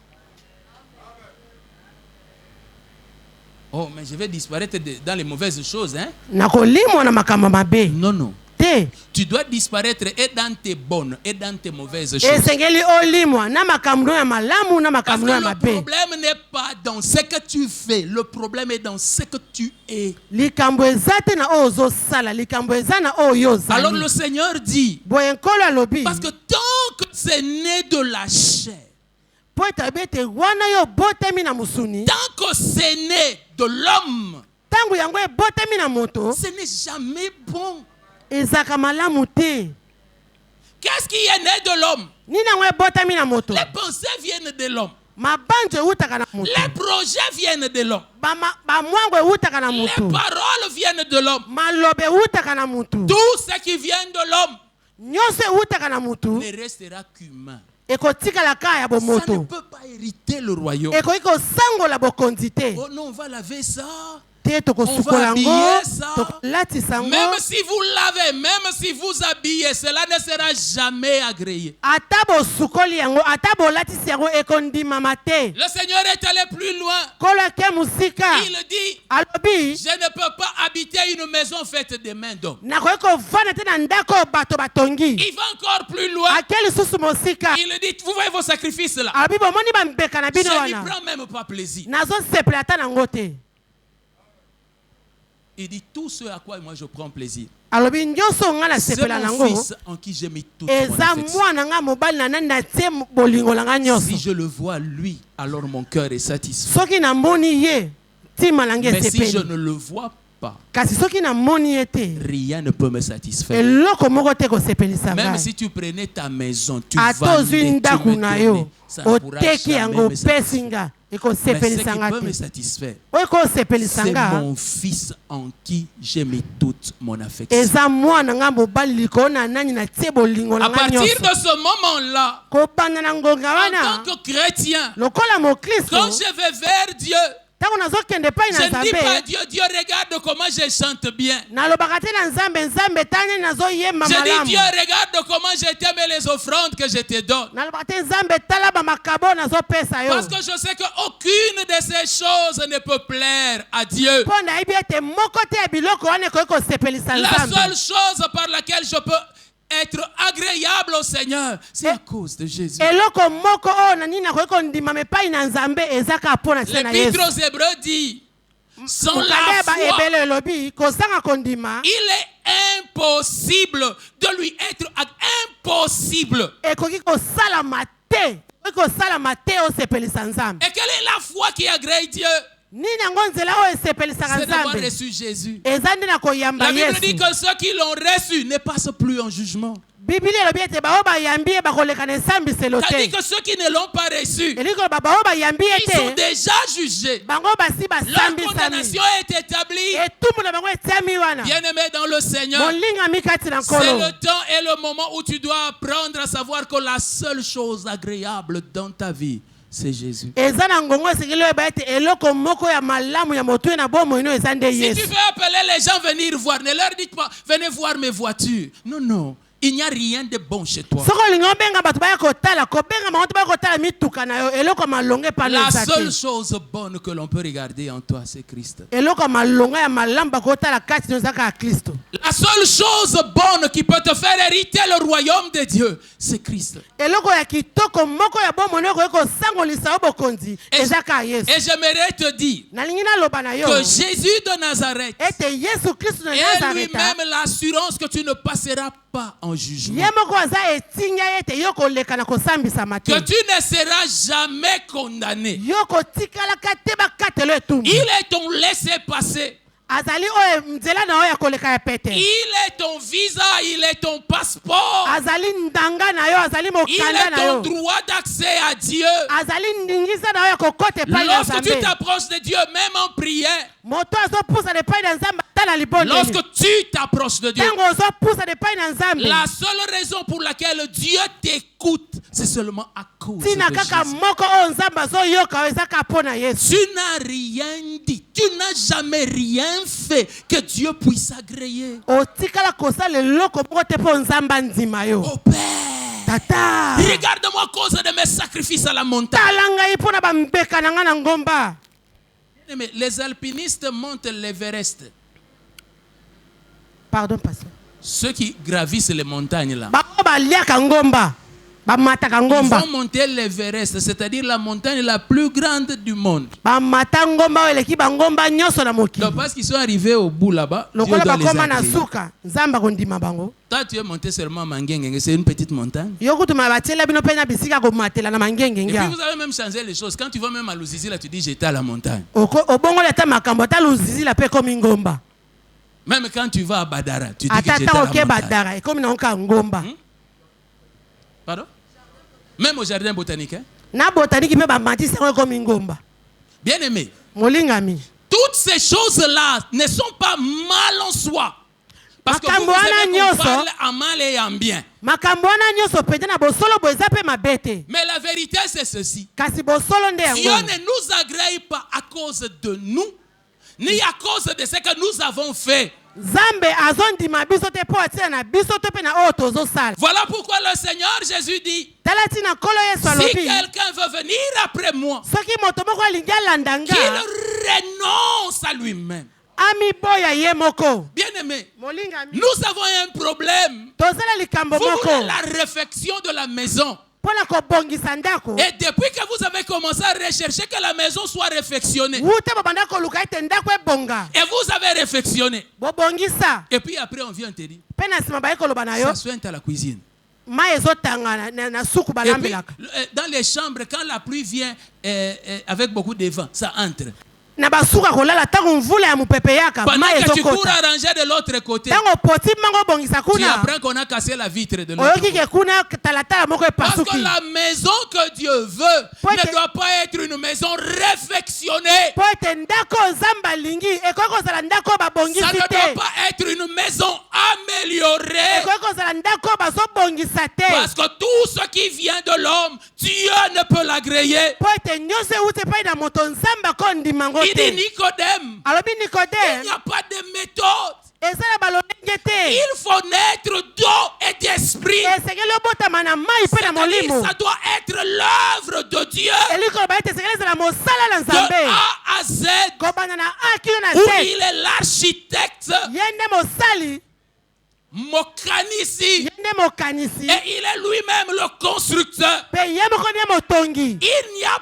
Oh, mais je vais disparaître dans les mauvaises choses, hein? nakolimwa na makambo mabe Non, non. te Tu dois disparaître et dans tes bonnes et dans tes mauvaises choses. esengeli olimwa na makambo ya malamu na Parce makambo que ya le mabe problème n'est pas dans ce que tu fais. Le problème est dans ce que tu es. likambo eza te na oyo ozosala likambo eza na oyo yo Alors le ozali Seigneur dit, boye nkolo alobi parce que tant que c'est né de la chair, mpo etabi ete wana yo obotami na mosuni tant que c'est né de l'homme, ntango yango ebotami na moto ce n'est jamais bon. ezalaka malamu te Qu'est-ce qui est né de l'homme? nini yango ebotami na moto Les pensées viennent de l'homme. mabanjo ewutaka na moto Les projets viennent de l'homme. bamwango ewutaka na Les moto paroles viennent de l'homme. maloba ewutaka na motu Tout ce qui vient de l'homme nyonso ewutaka na motu ne restera qu'humain. ekotikala ka ya Ça ne bomoto peut pas hériter le royaume. ekoki kosangola bokonzi te Oh non, on va laver ça. te tokosukola yango habiller ça. tokolatisa yango Même si vous lavez, même si vous habillez, cela ne sera jamais agréé. ata bosukoli yango ata bolatisi yango ekondimama te Le Seigneur est allé plus loin. kolo ake mosika Il dit, alobi je ne peux pas habiter une maison faite de mains d'hommes. nakoki kovanda te na ndako oyo bato batongi Il va encore plus loin. ake lisusu mosika Il dit, vous voyez vos sacrifices là. alobi bomoni bambeka na Je bino n'y wana prends même pas plaisir. nazosepela ata nango te Il dit, tout ce à quoi moi je prends plaisir, alobi nyonso nga c'est nasepela mon nango fils en qui j'ai mis toute mon eza affection. mwana nga mobali na nani natie bolingo na nga Si nyonso je le vois lui, alors mon cœur est satisfait. soki namoni ye ntima na ngai Mais si je esepeli ne le vois pas, kasi soki namoni ye te rien ne peut me satisfaire. eloko moko te kosepelisa Même ngai si tu prenais ta maison, tu ata ozwi vendais, tu ndako me na donnais, yo ça ne pourra oteki jamais yango me opesi satisfaire. nga Mais ce ekosepelisa qui nga peut me te satisfaire, oyo ekosepelisa c'est nga mon fils en qui j'ai mis toute mon affection. eza mwana nga mobali likolo na nani natie bolingo na À nga partir nyonso de ce moment-là, kobanda na ngonga en wana tant que chrétien, lokola mokristo quand je vais vers Dieu, ntango nazokende epai je na ne dis pas nzambe Dieu, Dieu regarde comment je chante bien. nalobaka te na nzambe nzambe tani nazoyemba Je dis malamu Dieu regarde comment je t'aime et les offrandes que je te donne. nalobaka te nzambe tala bamakabo nazopesa yo Parce que je sais qu'aucune de ces choses ne peut plaire à Dieu. mpo nayebi ete moko te ya biloko wana ekoki kosepelisa La nzambe seule chose par laquelle je peux être agréable au Seigneur, c'est à cause de Jésus. eloko moko oyo na nini nakoki kondimama epai na nzambe eza kaka mpo na se na L'Épître yesu aux Hébreux dit, sans mokanda la ya foi, baebele elobi kozanga kondima il est impossible de lui être impossible. ekoki kosalama te ekoki kosalama te osepelisa nzambe Et quelle est la foi qui agrée Dieu? nini yango nzela oyo esepelisaka C'est d'avoir nzambe reçu Jésus. eza nde na koyamba La Bible dit yesu que ceux qui l'ont reçu ne passent plus en jugement. biblia elobi ete baoyo bayambi ye bakoleka na esambiselo Tandis te que ceux qui ne l'ont pas reçu, elingi koloba baoyo bayambi ye ils sont te déjà jugés. bango basi Leur basambisami condamnation est établie. etumbu na bango etiami wana Bien-aimé dans le Seigneur, molingami kati na c'est nkolo le temps et le moment où tu dois apprendre à savoir que la seule chose agréable dans ta vie, c'est Jésus. eza na ngongo esengeli oyeba ete eloko moko ya malamu ya motu na bomoi no eza nde Si tu yesu veux appeler les gens venir voir, ne leur dites pas, venez voir mes voitures. Non, non. Il n'y a rien de bon chez toi. soki olingi obenga bato baya kotala kobenga bango te baya kotala mituka na yo eloko ya malongo epano La eza seule te chose bonne que l'on peut regarder en toi, c'est Christ. eloko ya malongo ya malamu bakotala kati no eza kaka kristo La seule chose bonne qui peut te faire hériter le royaume de Dieu, c'est Christ. eloko ya kitoko moko ya bomoi no ekoki kosangolisa yo bokonzi eza kaka yesu Et j'aimerais te dire nalingi naloba na yo que Jésus de Nazareth ete yesu kristo na est nazareta lui-même l'assurance que tu ne passeras pas en jugement. ye moko aza etinga ete yo koleka na kosambisama te Que tu ne seras jamais condamné. yo kotikalaka te bakatelo etumbu Il est ton laissez-passer. azali oyo nzela na oyo ya koleka ya pete Il est ton visa, il est ton passeport. azali ndanga na yo azali Il mokanda est na ton yo droit d'accès à Dieu. azali ndingisa na oyo ya kokota epai na Lorsque tu nzambe t'approches de Dieu, même en prière, moto azopusana epai na nzambe ata na libondeli lorsque tu t'approches de Dieu, ntango ozopusana epai na nzambe la seule raison pour laquelle Dieu t'écoute, c'est seulement à cause de ntina kaka Jésus. moko oyo nzambe azoyoka oyo eza kaka mpo na yesu Tu n'as rien dit, tu n'as jamais rien fait que Dieu puisse agréer. otikala kosala eloko moko te mpo nzambe andima yo Oh Père, tata regarde-moi à cause de mes sacrifices à la montagne. tala ngai mpo na bambeka na ngai na ngomba Mais les alpinistes montent l'Everest. pardon pasteur Ceux qui gravissent les montagnes là, bango baliaka ngomba bamataka ils ngomba vont monter l'Everest, c'est-à-dire la montagne la plus grande du monde. bamata ngomba oyo eleki bangomba nyonso na mokili Donc parce qu'ils sont arrivés au bout là-bas, Dieu lokola doit les bakoma na agréer. suka nzambe akondima bango Toi, tu es monté seulement à Mangengenge, c'est une petite montagne. yo kutuma batiela bino mpe na bisika komatela na Et mangengenge puis awa vous avez même changé les choses. Quand tu vas même à Luzizi, là, tu dis j'étais à la montagne. obongoli ata makambo ata luzizila mpe ekomi ngomba Même quand tu vas à Badara, tu dis que ata j'étais ntango à la oke montagne. badara ekomi nango kaka ngomba Pardon? Même au jardin botanique. Hein? na botaniki mpe bamatisi yango ekomi ngomba Bien aimé, molingami toutes ces choses-là ne sont pas mal en soi. Parce que vous savez qu'on parle en mal et en bien. Mais la vérité, c'est ceci. Dieu ne nous agrée pas à cause de nous, ni à cause de ce que nous avons fait. Voilà pourquoi le Seigneur Jésus dit, si quelqu'un veut venir après moi, qu'il renonce à lui-même. Bien aimé, nous avons un problème. Vous voulez la réfection de la maison. Et depuis que vous avez commencé à rechercher que la maison soit réfectionnée, et vous avez réfectionné, et puis après on vient te dire, s'assoit à la cuisine. Et puis, dans les chambres, quand la pluie vient avec beaucoup de vent, ça entre. Pendant que tu cours à ranger de l'autre côté, tu apprends qu'on a cassé la vitre de l'autre côté. Parce que la maison que Dieu veut ne doit pas être une maison réfectionnée. Ça ne doit pas être une maison améliorée. Parce que tout ce qui vient de l'homme, Dieu ne peut l'agréer. Il dit Nicodème, il n'y a pas de méthode. Il faut naître d'eau et d'esprit. Ça doit être l'œuvre de Dieu. De A à Z. Où il est l'architecte. Mokanisi. Et il est lui-même le constructeur. Il n'y a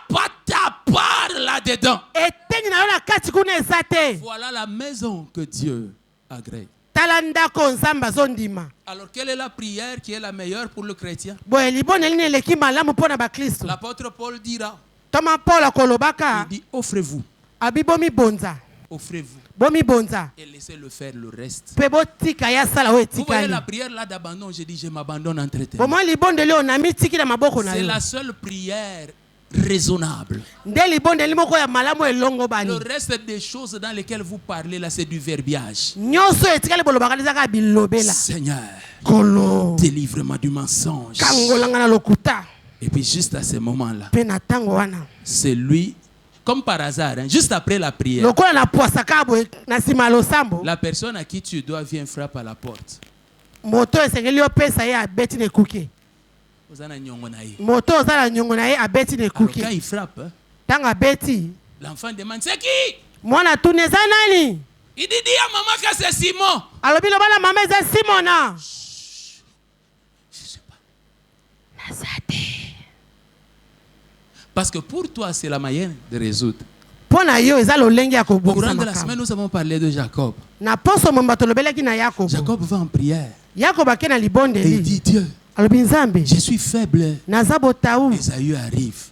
pas ta part là-dedans. Voilà la maison que Dieu agrée. Alors quelle est la prière qui est la meilleure pour le chrétien? L'apôtre Paul dira, il dit offrez-vous. Offrez-vous. Et laissez-le faire le reste. Vous voyez la prière là d'abandon, je dis je m'abandonne entre tes mains. C'est la seule prière raisonnable. Le reste des choses dans lesquelles vous parlez là, c'est du verbiage. Seigneur, délivre-moi du mensonge. Et puis juste à ce moment-là, c'est lui. Comme par hasard, hein, juste après la prière, la personne à qui tu dois vient frapper à la porte. Alors, quand il frappe, l'enfant demande c'est qui? Il dit à maman que c'est Simon. Je ne sais pas. Parce que pour toi, c'est la manière de résoudre. Au courant de la semaine, nous avons parlé de Jacob. Jacob va en prière. Et il dit Dieu, je suis faible. Esaü arrive.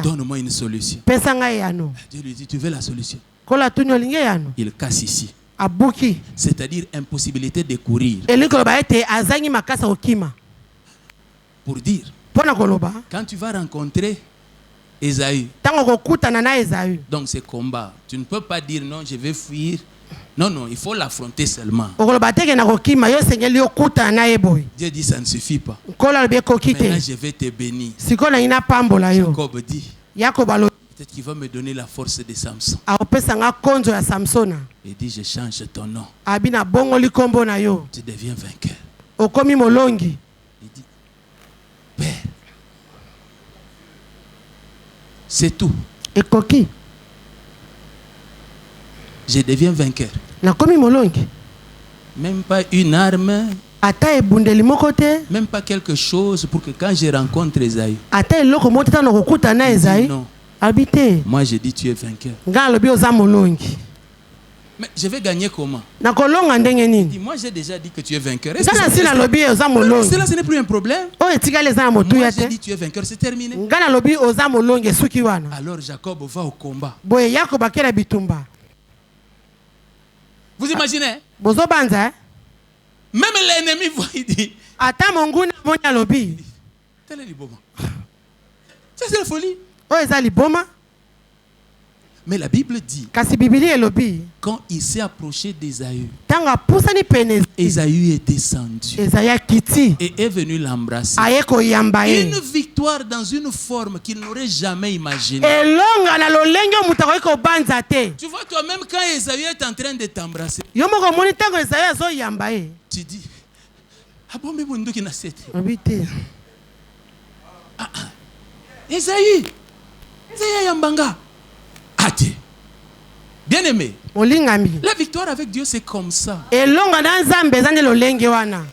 Donne-moi une solution. Dieu lui dit, tu veux la solution? Il casse ici. C'est-à-dire impossibilité de courir. Pour dire, quand tu vas rencontrer Esaü, donc c'est combat. Tu ne peux pas dire non, je vais fuir. Non, non, il faut l'affronter seulement. Dieu dit ça ne suffit pas. Maintenant, je vais te bénir. Jacob dit, peut-être qu'il va me donner la force de Samson. Il dit, je change ton nom. Tu deviens vainqueur. Il dit, Père, c'est tout. Je deviens vainqueur. Même pas une arme. Même pas quelque chose pour que quand je rencontre Esaü. Non. Moi je dis tu es vainqueur. Mais je vais gagner comment? Moi j'ai déjà dit que tu es vainqueur. Cela ce n'est plus un problème. Moi j'ai dit tu es vainqueur, c'est terminé. Alors Jacob va au combat. Vous imaginez? Même l'ennemi voit, il dit ça c'est la folie. Mais la Bible dit, kasi Biblia elobi quand il s'est approché d'Ésaü, tango apusani pene Ésaü est descendu Esaïa kiti et est venu l'embrasser. aye koyamba ye Une victoire dans une forme qu'il n'aurait jamais imaginée. elonga na lolenge mutu akoki kobanza te. Tu vois toi-même quand Ésaü est en train de t'embrasser, Yo moko omoni ntango Esaïa azoyamba ye tu dis, ah bon, mais mon qui n'a cessé. obi te Ésaü Yambanga. Ati. Bien aimé, molingami la victoire avec Dieu c'est comme ça. elonga na nzambe eza nde lolenge wana.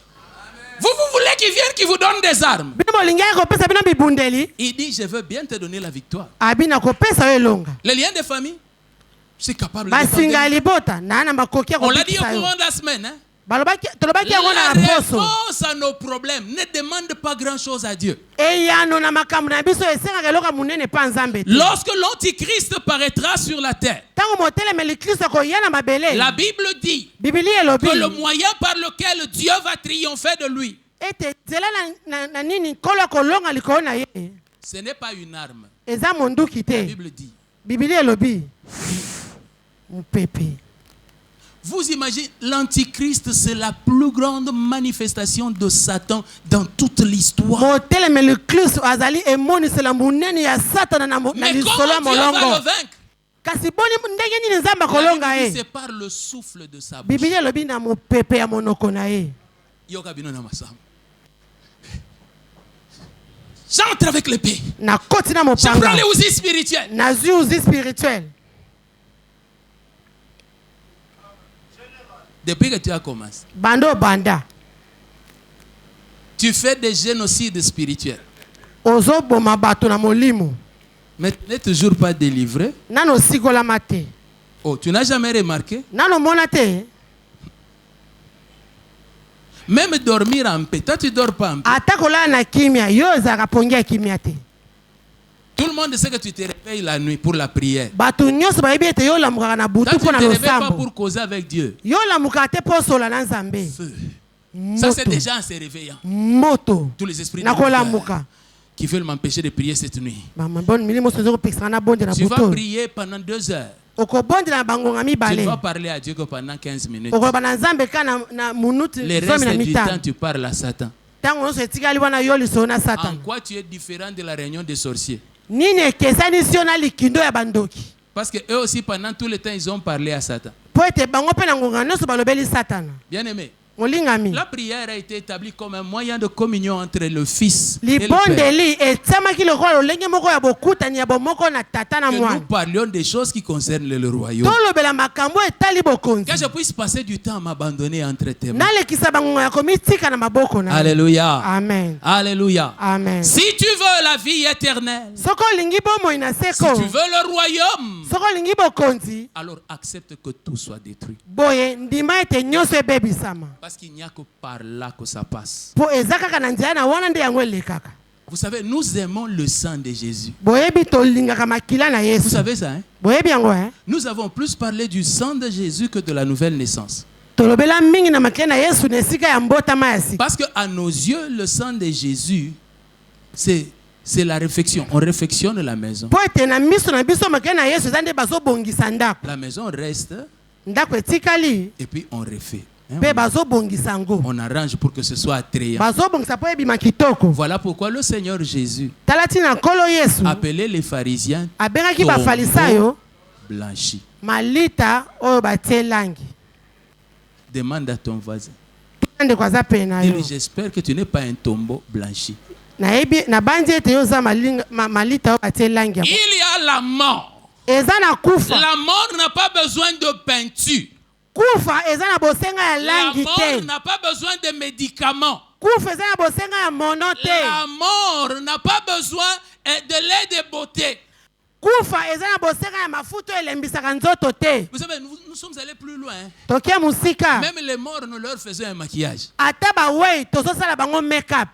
Vous voulez qu'il vienne, qu'il vous donne des armes. Bino molingi akopesa bino bibundeli Il dit, je veux bien te donner la victoire. abi na kopesa yo elonga Les liens de famille, c'est capable de basinga ya t'en libota na na makoki ya On l'a dit au kopesa yo courant de la semaine. Hein? tolobaki yango La na poso réponse à nos problèmes ne demande pas grand-chose à Dieu. eyano na makambo na biso esengaka eloko munene pa nzambe te. Lorsque l'antichrist paraîtra sur la terre, ntango motelemeli kristo akoya na mabele la Bible dit bibili elobi que le moyen par lequel Dieu va triompher de lui, ete nzela na nini nkolo akolonga likolo na ye ce n'est pas une arme. eza monduki La te. Bible dit. bibili elobi mopepe. Vous imaginez, l'antichrist, c'est la plus grande manifestation de Satan dans toute l'histoire. motelemeli kristo azali emonisela monene ya satana na Mais lisolo ya comment Dieu va molongo le vaincre? kasi boni ndenge nini nzambe La akolonga Bible dit, ye. c'est par le souffle de sa bouche. bibili elobi na mopepe ya monoko na ye. Yoka bino na masambo. J'entre avec l'épée. nakoti na Je prends mopanga les outils spirituels. nazwi uzi spirituel. Depuis que tu as commencé, bando banda tu fais des génocides spirituels. ozoboma bato na molimo Mais tu n'es toujours pas délivré. nano osikolama te Oh, tu n'as jamais remarqué? nano mona te. Même dormir en paix. Toi, tu ne dors pas en paix. ata kolala na kimia yo ezalaka pongi ya kimia te. Tout le monde sait que tu te réveilles la nuit pour la prière. bato nyonso bayebi ete yo olamukaka na butu Toi, tu mpo ne na te réveilles pas losambo pour causer avec Dieu. yo olamukaka te mpo osola na nzambe. Feu. Ça, c'est moto déjà en se réveillant. moto Tous les esprits nakolamuka qui veulent m'empêcher de prier cette nuit. bamaboni mili moso ezokopekisaka na bonde na Tu vas butu prier pendant 2 heures. okobondela na bangonga Tu ne mibale vas parler à Dieu que pendant 15 minutes. okoloba na nzambe ka na minuti Le 10 na reste du temps, mitano tu parles à Satan. ntango nyonso etikali wana yo lisolo na En satana. quoi tu es différent de la réunion des sorciers? nini ekesanisi yo na likindo ya bandoki Parce que eux aussi, pendant tout le temps, ils ont parlé à Satan. mpo ete bango mpe na ngonga nyonso balobeli satana. Bien aimé, molingami la prière a été établie comme un moyen de communion entre le Fils et le Père. libondeli etiamaki lokola lolenge moko ya bokutani ya bomoko na tata na Que nous mwana parlions des choses qui concernent le royaume. tolobela makambo etali bokonzi Que je puisse passer du temps à m'abandonner entre tes mains. nalekisa bangonga ya komitika na maboko na ye. Alléluia. amen Alléluia. amen. Si tu veux la vie éternelle, soki olingi bomoi na si seko tu veux le royaume, soki olingi bokonzi alors accepte que tout soit détruit. boye ndima ete nyonso ebebisama Parce qu'il n'y a que par là que ça passe. mpo eza kaka na nzela na wana nde yango elekaka. Vous savez, nous aimons le sang de Jésus. boyebi tolingaka makila na Vous yesu. savez ça, hein? boyebi yango Nous avons plus parlé du sang de Jésus que de la nouvelle naissance. tolobela mingi na makila na yesu na esika ya mbotama ya sika. Parce qu'à nos yeux, le sang de Jésus, c'est la réfection. On réfectionne la maison. mpo ete na miso na biso makila na yesu eza nde bazobongisa ndako. La maison reste ndako etikali et puis on refait. Hein, mpe bazobongisa yango. on arrange pour que ce soit attrayant. bazobongisa mpo ebima kitoko. Voilà pourquoi le Seigneur Jésus tala ntina nkolo yesu appelait les pharisiens abengaki tombeaux bafarisayo blanchis. malita oyo batie langi. Demande à ton voisin. ndeko aza pene na yo. Dis-lui, j'espère que tu n'es pas un tombeau blanchi. nabandi ete yo oza malita oyo batie langi. Il y a la mort. eza na kufa. La mort n'a pas besoin de peinture. kufa eza na bosenga ya La langi mort te. n'a pas besoin de médicaments. kufa eza na bosenga ya mono te. La mort n'a pas besoin de lait de beauté. kufa eza na bosenga ya mafuta oyo elembisaka nzoto te. Vous savez, nous sommes allés plus loin. tokia mosika. Même les morts, nous leur faisions un maquillage. ata bawei tozosala bango make-up.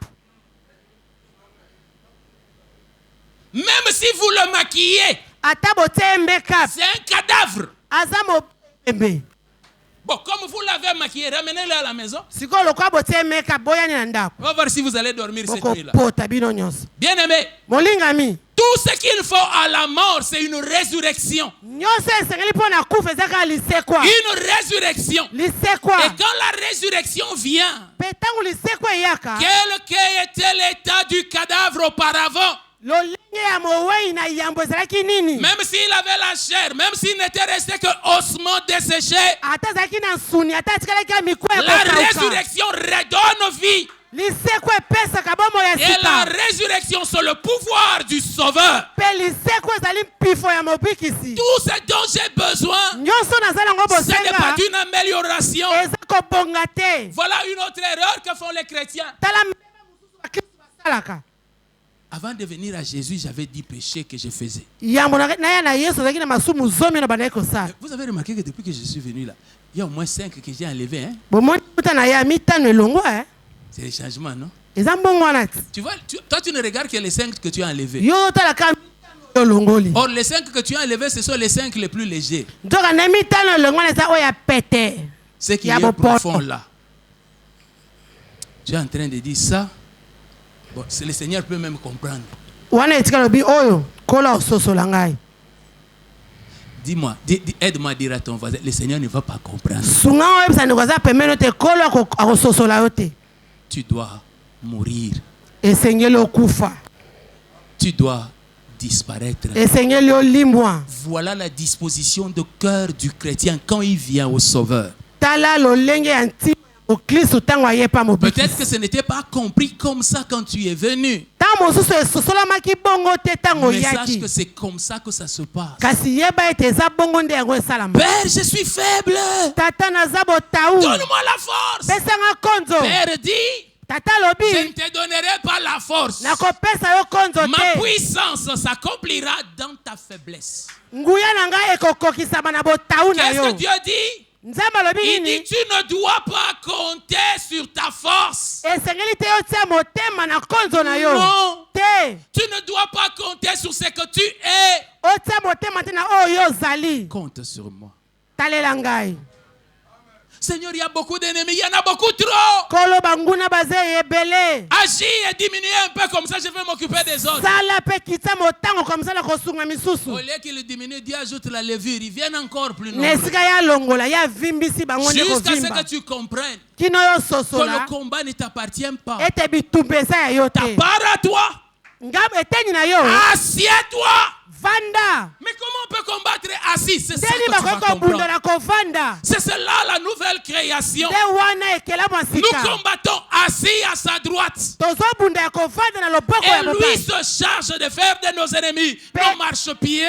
Même si vous le maquillez, ata botie make-up c'est un cadavre. aza mobembe. Bon, comme vous l'avez maquillé, ramenez-le à la maison. sikoyo lokola botie make-up boyani na ndako. On va voir si vous allez dormir cette nuit-là. bokopota bino nyonso. Bien aimé, molingami tout Tout ce qu'il faut à la mort, c'est une résurrection. Une résurrection. Et quand la résurrection vient, quel était l'état du cadavre auparavant? Même s'il avait la chair, même s'il n'était resté que ossements desséchés, la résurrection redonne vie. Et la résurrection, c'est le pouvoir du Sauveur. Tout ce dont j'ai besoin, ce n'est pas d'une amélioration. Voilà une autre erreur que font les chrétiens. Avant de venir à Jésus, j'avais 10 péchés que je faisais. Vous avez remarqué que depuis que je suis venu là, il y a au moins 5 que j'ai enlevés. Hein? C'est le changement, non? Tu vois, toi tu ne regardes que les 5 que tu as enlevés. Or, les 5 que tu as enlevés, ce sont les 5 les plus légers. Ce qui est profond là. Tu es en train de dire ça. Bon, le Seigneur peut même comprendre. Dis-moi, aide-moi à dire à ton voisin, le Seigneur ne va pas comprendre. Tu dois mourir. Tu dois disparaître. Voilà la disposition de cœur du chrétien quand il vient au Sauveur. Peut-être que ce n'était pas compris comme ça quand tu es venu. Mais sache que c'est comme ça que ça se passe. Père, je suis faible. Donne-moi la force. Père dit, je ne te donnerai pas la force. Ma puissance s'accomplira dans ta faiblesse. Qu'est-ce que Dieu dit? Il dit, tu ne dois pas compter sur ta force. Non. Tu ne dois pas compter sur ce que tu es. Compte sur moi. Seigneur, il y a beaucoup d'ennemis, il y en a beaucoup trop. Agis et diminue un peu comme ça, je vais m'occuper des autres. Au lieu qu'il diminue, Dieu ajoute la levure, ils viennent encore plus nombreux. Jusqu'à ce que tu comprennes que le combat ne t'appartient pas. Ta part à toi. Assieds-toi. Mais comment on peut combattre assis? C'est ça que tu vas comprendre. C'est cela la nouvelle création. Nous combattons assis à sa droite. Et lui se charge de faire de nos ennemis nos marchepieds.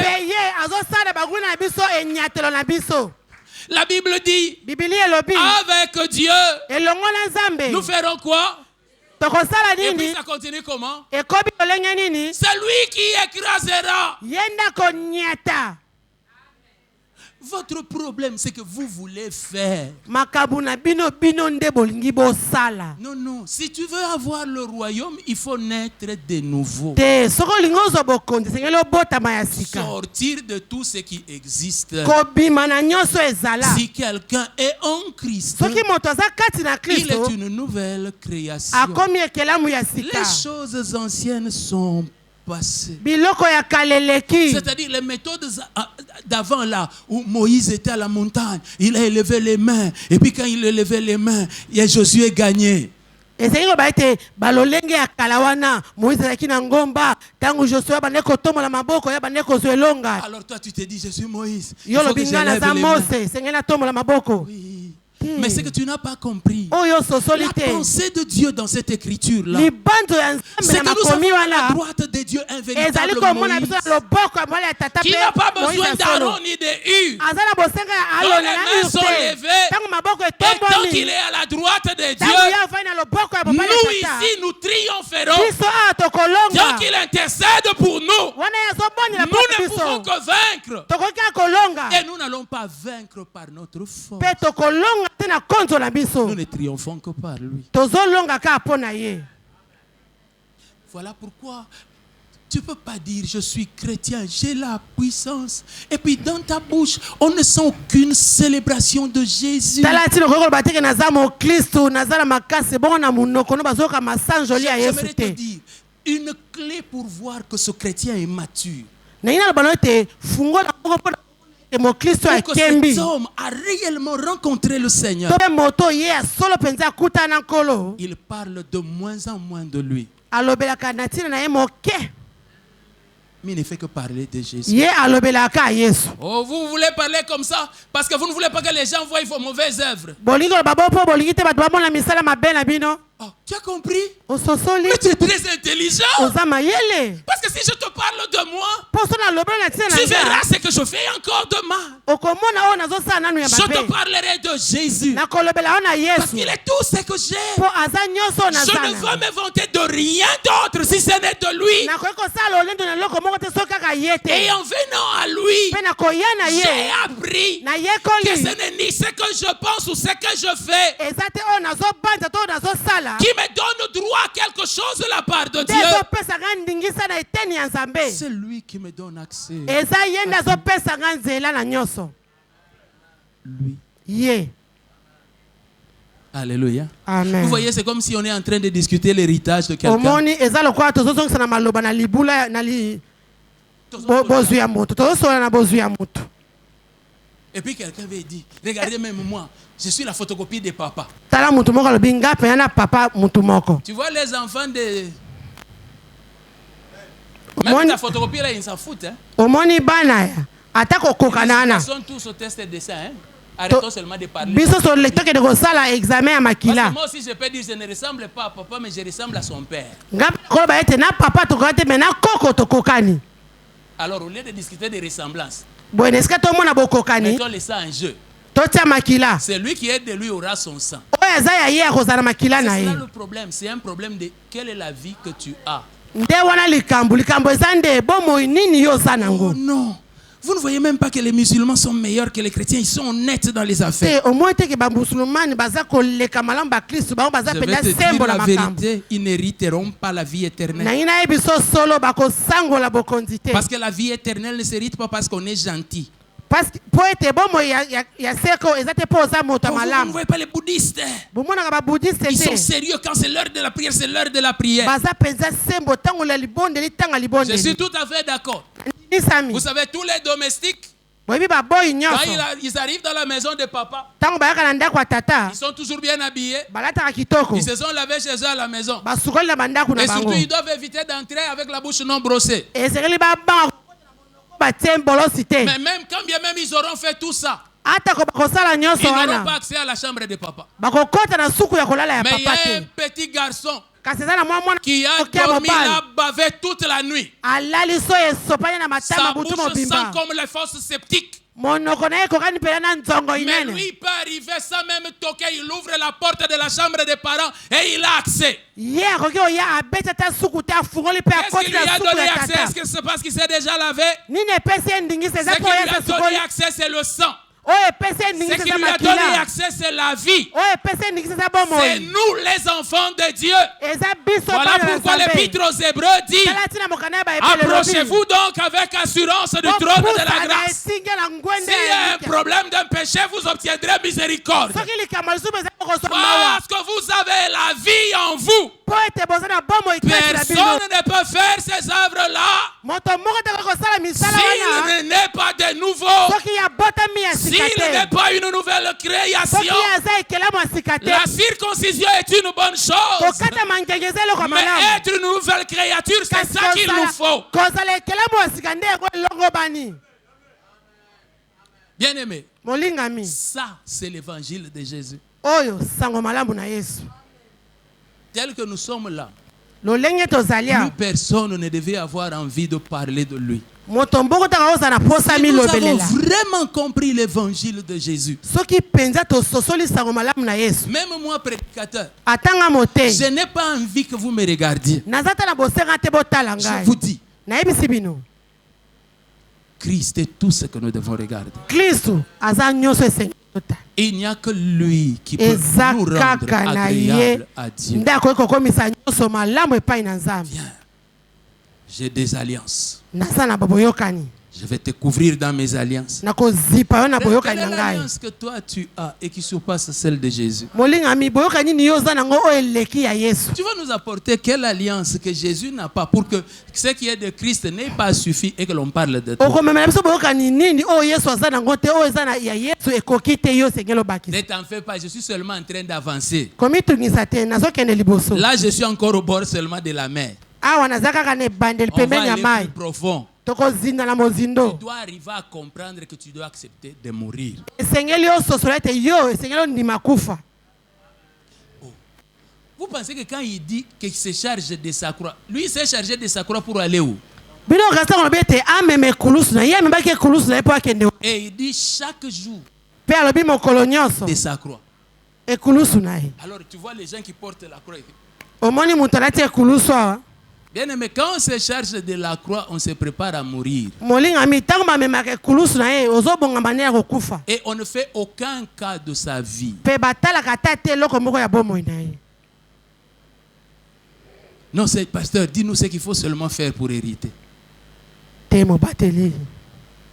La Bible dit, avec Dieu, nous ferons quoi? Et puis ça continue comment? C'est lui qui écrasera. Votre problème, c'est que vous voulez faire. Non, non. Si tu veux avoir le royaume, il faut naître de nouveau. Sortir de tout ce qui existe. Si quelqu'un est en Christ, il est une nouvelle création. Les choses anciennes sont passées. C'est-à-dire les méthodes d'avant là, où Moïse était à la montagne, il a élevé les mains, et puis quand il a élevé les mains, il y a Josué gagné. Alors toi tu te dis, je suis Moïse, il faut que j'élève les mains. Oui. Mais c'est que tu n'as pas compris la pensée de Dieu dans cette écriture-là. C'est que nous avons à la droite de Dieu un véritable Moïse qui n'a pas besoin d'Aaron ni de Hur. Dont les mains sont levées. Et tant qu'il est à la droite de Dieu, nous ici nous triompherons. Tant qu'il intercède pour nous, nous ne pouvons que vaincre. Et nous n'allons pas vaincre par notre force. Nous ne triomphons que par lui. Voilà pourquoi tu ne peux pas dire je suis chrétien, j'ai la puissance. Et puis dans ta bouche, on ne sent aucune célébration de Jésus. J'aimerais te dire, une clé pour voir que ce chrétien est mature. Pour que cet homme a réellement rencontré le Seigneur. Il parle de moins en moins de lui. Mais il ne fait que parler de Jésus. Oh, vous voulez parler comme ça parce que vous ne voulez pas que les gens voient vos mauvaises œuvres. Oh, tu as compris? Mais tu es très intelligent. Parce que si je te parle de moi, tu verras ce que je fais encore de mal. Je te parlerai de Jésus. Parce qu'il est tout ce que j'ai. Je ne veux me vanter de rien d'autre si ce n'est de lui. Et en venant à lui, j'ai appris que ce n'est ni ce que je pense ou ce que je fais qui me donne droit à quelque chose de la part de Dieu. C'est lui qui me donne accès. Lui. Alléluia. Amen. Vous voyez, c'est comme si on est en train de discuter l'héritage de quelqu'un. Et puis quelqu'un veut dire, regardez même moi, je suis la photocopie de papa. Tu vois les enfants de... Même ta photocopie là, ils s'en foutent. Hein? Ils sont tous au test de dessin. Hein? Arrêtons seulement de parler. Parce que moi aussi je peux dire, je ne ressemble pas à papa, mais je ressemble à son père. Alors au lieu de discuter des ressemblances, mettons les sangs en jeu. C'est lui qui est de lui aura son sang. C'est ça le problème. C'est un problème de quelle est la vie que tu as. Oh non. Vous ne voyez même pas que les musulmans sont meilleurs que les chrétiens. Ils sont honnêtes dans les affaires. Je vais te dire la vérité, ils n'hériteront pas la vie éternelle. Parce que la vie éternelle ne s'hérite pas parce qu'on est gentil. Vous ne voyez pas les bouddhistes. Ils sont sérieux quand c'est l'heure de la prière, c'est l'heure de la prière. Je suis tout à fait d'accord. Vous savez, tous les domestiques, quand ils arrivent dans la maison de papa, ils sont toujours bien habillés. Ils se sont lavés chez eux à la maison. Et surtout, ils doivent éviter d'entrer avec la bouche non brossée. Mais même quand bien même ils auront fait tout ça, ils n'auront pas accès à la chambre de papa. Mais il y a un petit garçon qui a dormi là, bavé toute la nuit. Sa bouche sent comme les fosses sceptiques. Mais lui peut arriver sans même toquer. Il ouvre la porte de la chambre des parents et il a accès. Est-ce qu'il lui a donné accès? Est-ce que c'est parce qu'il s'est déjà lavé? Ce qui lui a donné accès, c'est le sang. Ce qui lui a donné accès, c'est la vie. C'est nous les enfants de Dieu. Voilà pourquoi l'Épître aux Hébreux dit: approchez-vous donc avec assurance du trône de la grâce. S'il y a un problème d'un péché, vous obtiendrez miséricorde. Parce que vous avez la vie en vous. Personne ne peut faire ces œuvres-là s'il n'est pas de nouveau. S'il n'est pas une nouvelle création. La circoncision est une bonne chose. Mais être une nouvelle créature, c'est ça qu'il nous faut. Bien-aimé, ça c'est l'évangile de Jésus. Tel que nous sommes là, plus personne ne devait avoir envie de parler de lui. Si nous avons vraiment compris l'évangile de Jésus, même moi prédicateur, je n'ai pas envie que vous me regardiez. Je vous dis, Christ est tout ce que nous devons regarder. Il n'y a que lui qui peut nous rendre agréables à Dieu. Viens. J'ai des alliances. Je vais te couvrir dans mes alliances. nakozipa yo na Quelle boyokani est na ngai. l'alliance que toi tu as et qui surpasse celle de Jésus? molingami boyokani nini yo oza nango oyo eleki ya Yesu. Tu vas nous apporter quelle alliance que Jésus n'a pas pour que ce qui est de Christ n'ait pas suffi et que l'on parle de toi. okomemela biso boyokani nini oyo Yesu aza nango te oyo eza na ya Yesu ekoki te yo sengeli obakisa. Ne t'en fais pas, je suis seulement en train d'avancer. komitungisa te nazokende liboso. Là, je suis encore au bord seulement de la mer. awa naza kaka na ebandeli On va pembeni ya aller mai. plus profond. tokozinda na Tu mozindo. dois arriver à comprendre que tu dois accepter de mourir. esengeli ososola ete yo esengeli ondima kufa. Vous pensez que quand il dit qu'il se charge de sa croix, lui il s'est chargé de sa croix pour aller où? bino okasa kolobi ete amema ekulusu na ye amemaki ekulusu na ye mpo akende. Et il dit chaque jour mpe alobi mokolo nyonso de sa croix. ekulusu na ye. Alors tu vois les gens qui portent la croix. omoni moto alati ekulusu awa. Bien aimé, quand on se charge de la croix, on se prépare à mourir. molingami ntango bamemaka ekulusu na ye ozobongama nde ya kokufa. Et on ne fait aucun cas de sa vie. mpe batalaka ata te eloko moko ya bomoi na ye. Non, c'est pasteur, dis-nous ce qu'il faut seulement faire pour hériter. te mobateli.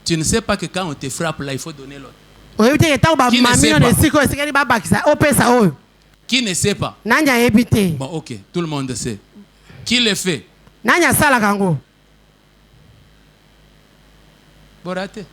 Tu ne sais pas que quand on te frappe là, il faut donner l'autre. oyebi te ntango Qui ne sait bamamino na pas? esika oyo esengeli babakisa opesa oyo. Qui ne sait pas? nani ayebi te. Bon, ok, tout le monde sait. Qui le fait? nani asalaka yango. Boraté.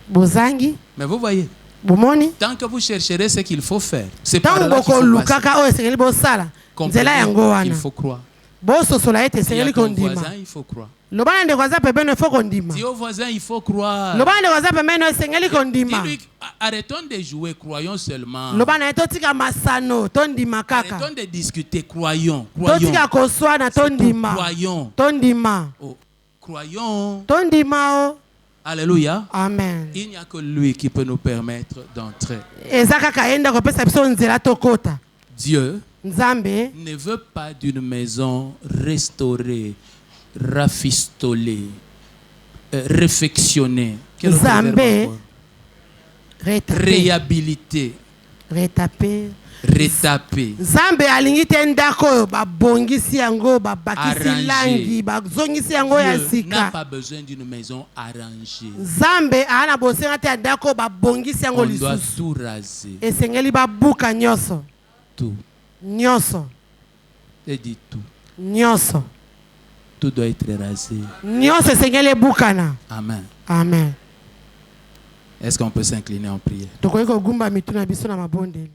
bozangi Mais vous voyez, bomoni. tant que vous chercherez ce qu'il faut faire, c'est par ntango là qu'il faut passer. bokolukaka oyo esengeli bosala nzela yango Comprenez qu'il wana faut croire. bososola ete Dis à esengeli ton kondima. voisin, il faut croire. loba na ndeko aza pembeni efo kondima. Dis au voisin, il faut croire. loba na ndeko aza pembeni esengeli kondima. Dis-lui, arrêtons de jouer, croyons seulement. loba na ye totika masano tondima kaka. Arrêtons de discuter, croyons. Croyons. totika koswana tondima. Croyons. tondima. Oh, croyons. tondima o. Alléluia. amen. Il n'y a que lui qui peut nous permettre d'entrer. eza kaka ye nde akopesa biso nzela tokota. Dieu nzambe ne veut pas d'une maison restaurée, rafistolée, réfectionnée. Quel autre Nzambe verbe encore? retape. Réhabilitée, retape. retapée. nzambe alingi te ndako oyo babongisi yango babakisi Arrangé. langi bazongisi yango ya Dieu n'a sika. pas besoin d'une maison arrangée. nzambe aa na bosenga te ya ndako oyo babongisi yango On doit lisusu. tout raser. esengeli babuka nyonso. Tout. nyonso. Je dis tout. nyonso. Tout doit être rasé. nyonso esengeli ebukana. Amen. amen. Est-ce qu'on peut s'incliner en prière? tokoki kogumba mitu na biso na mabondeli.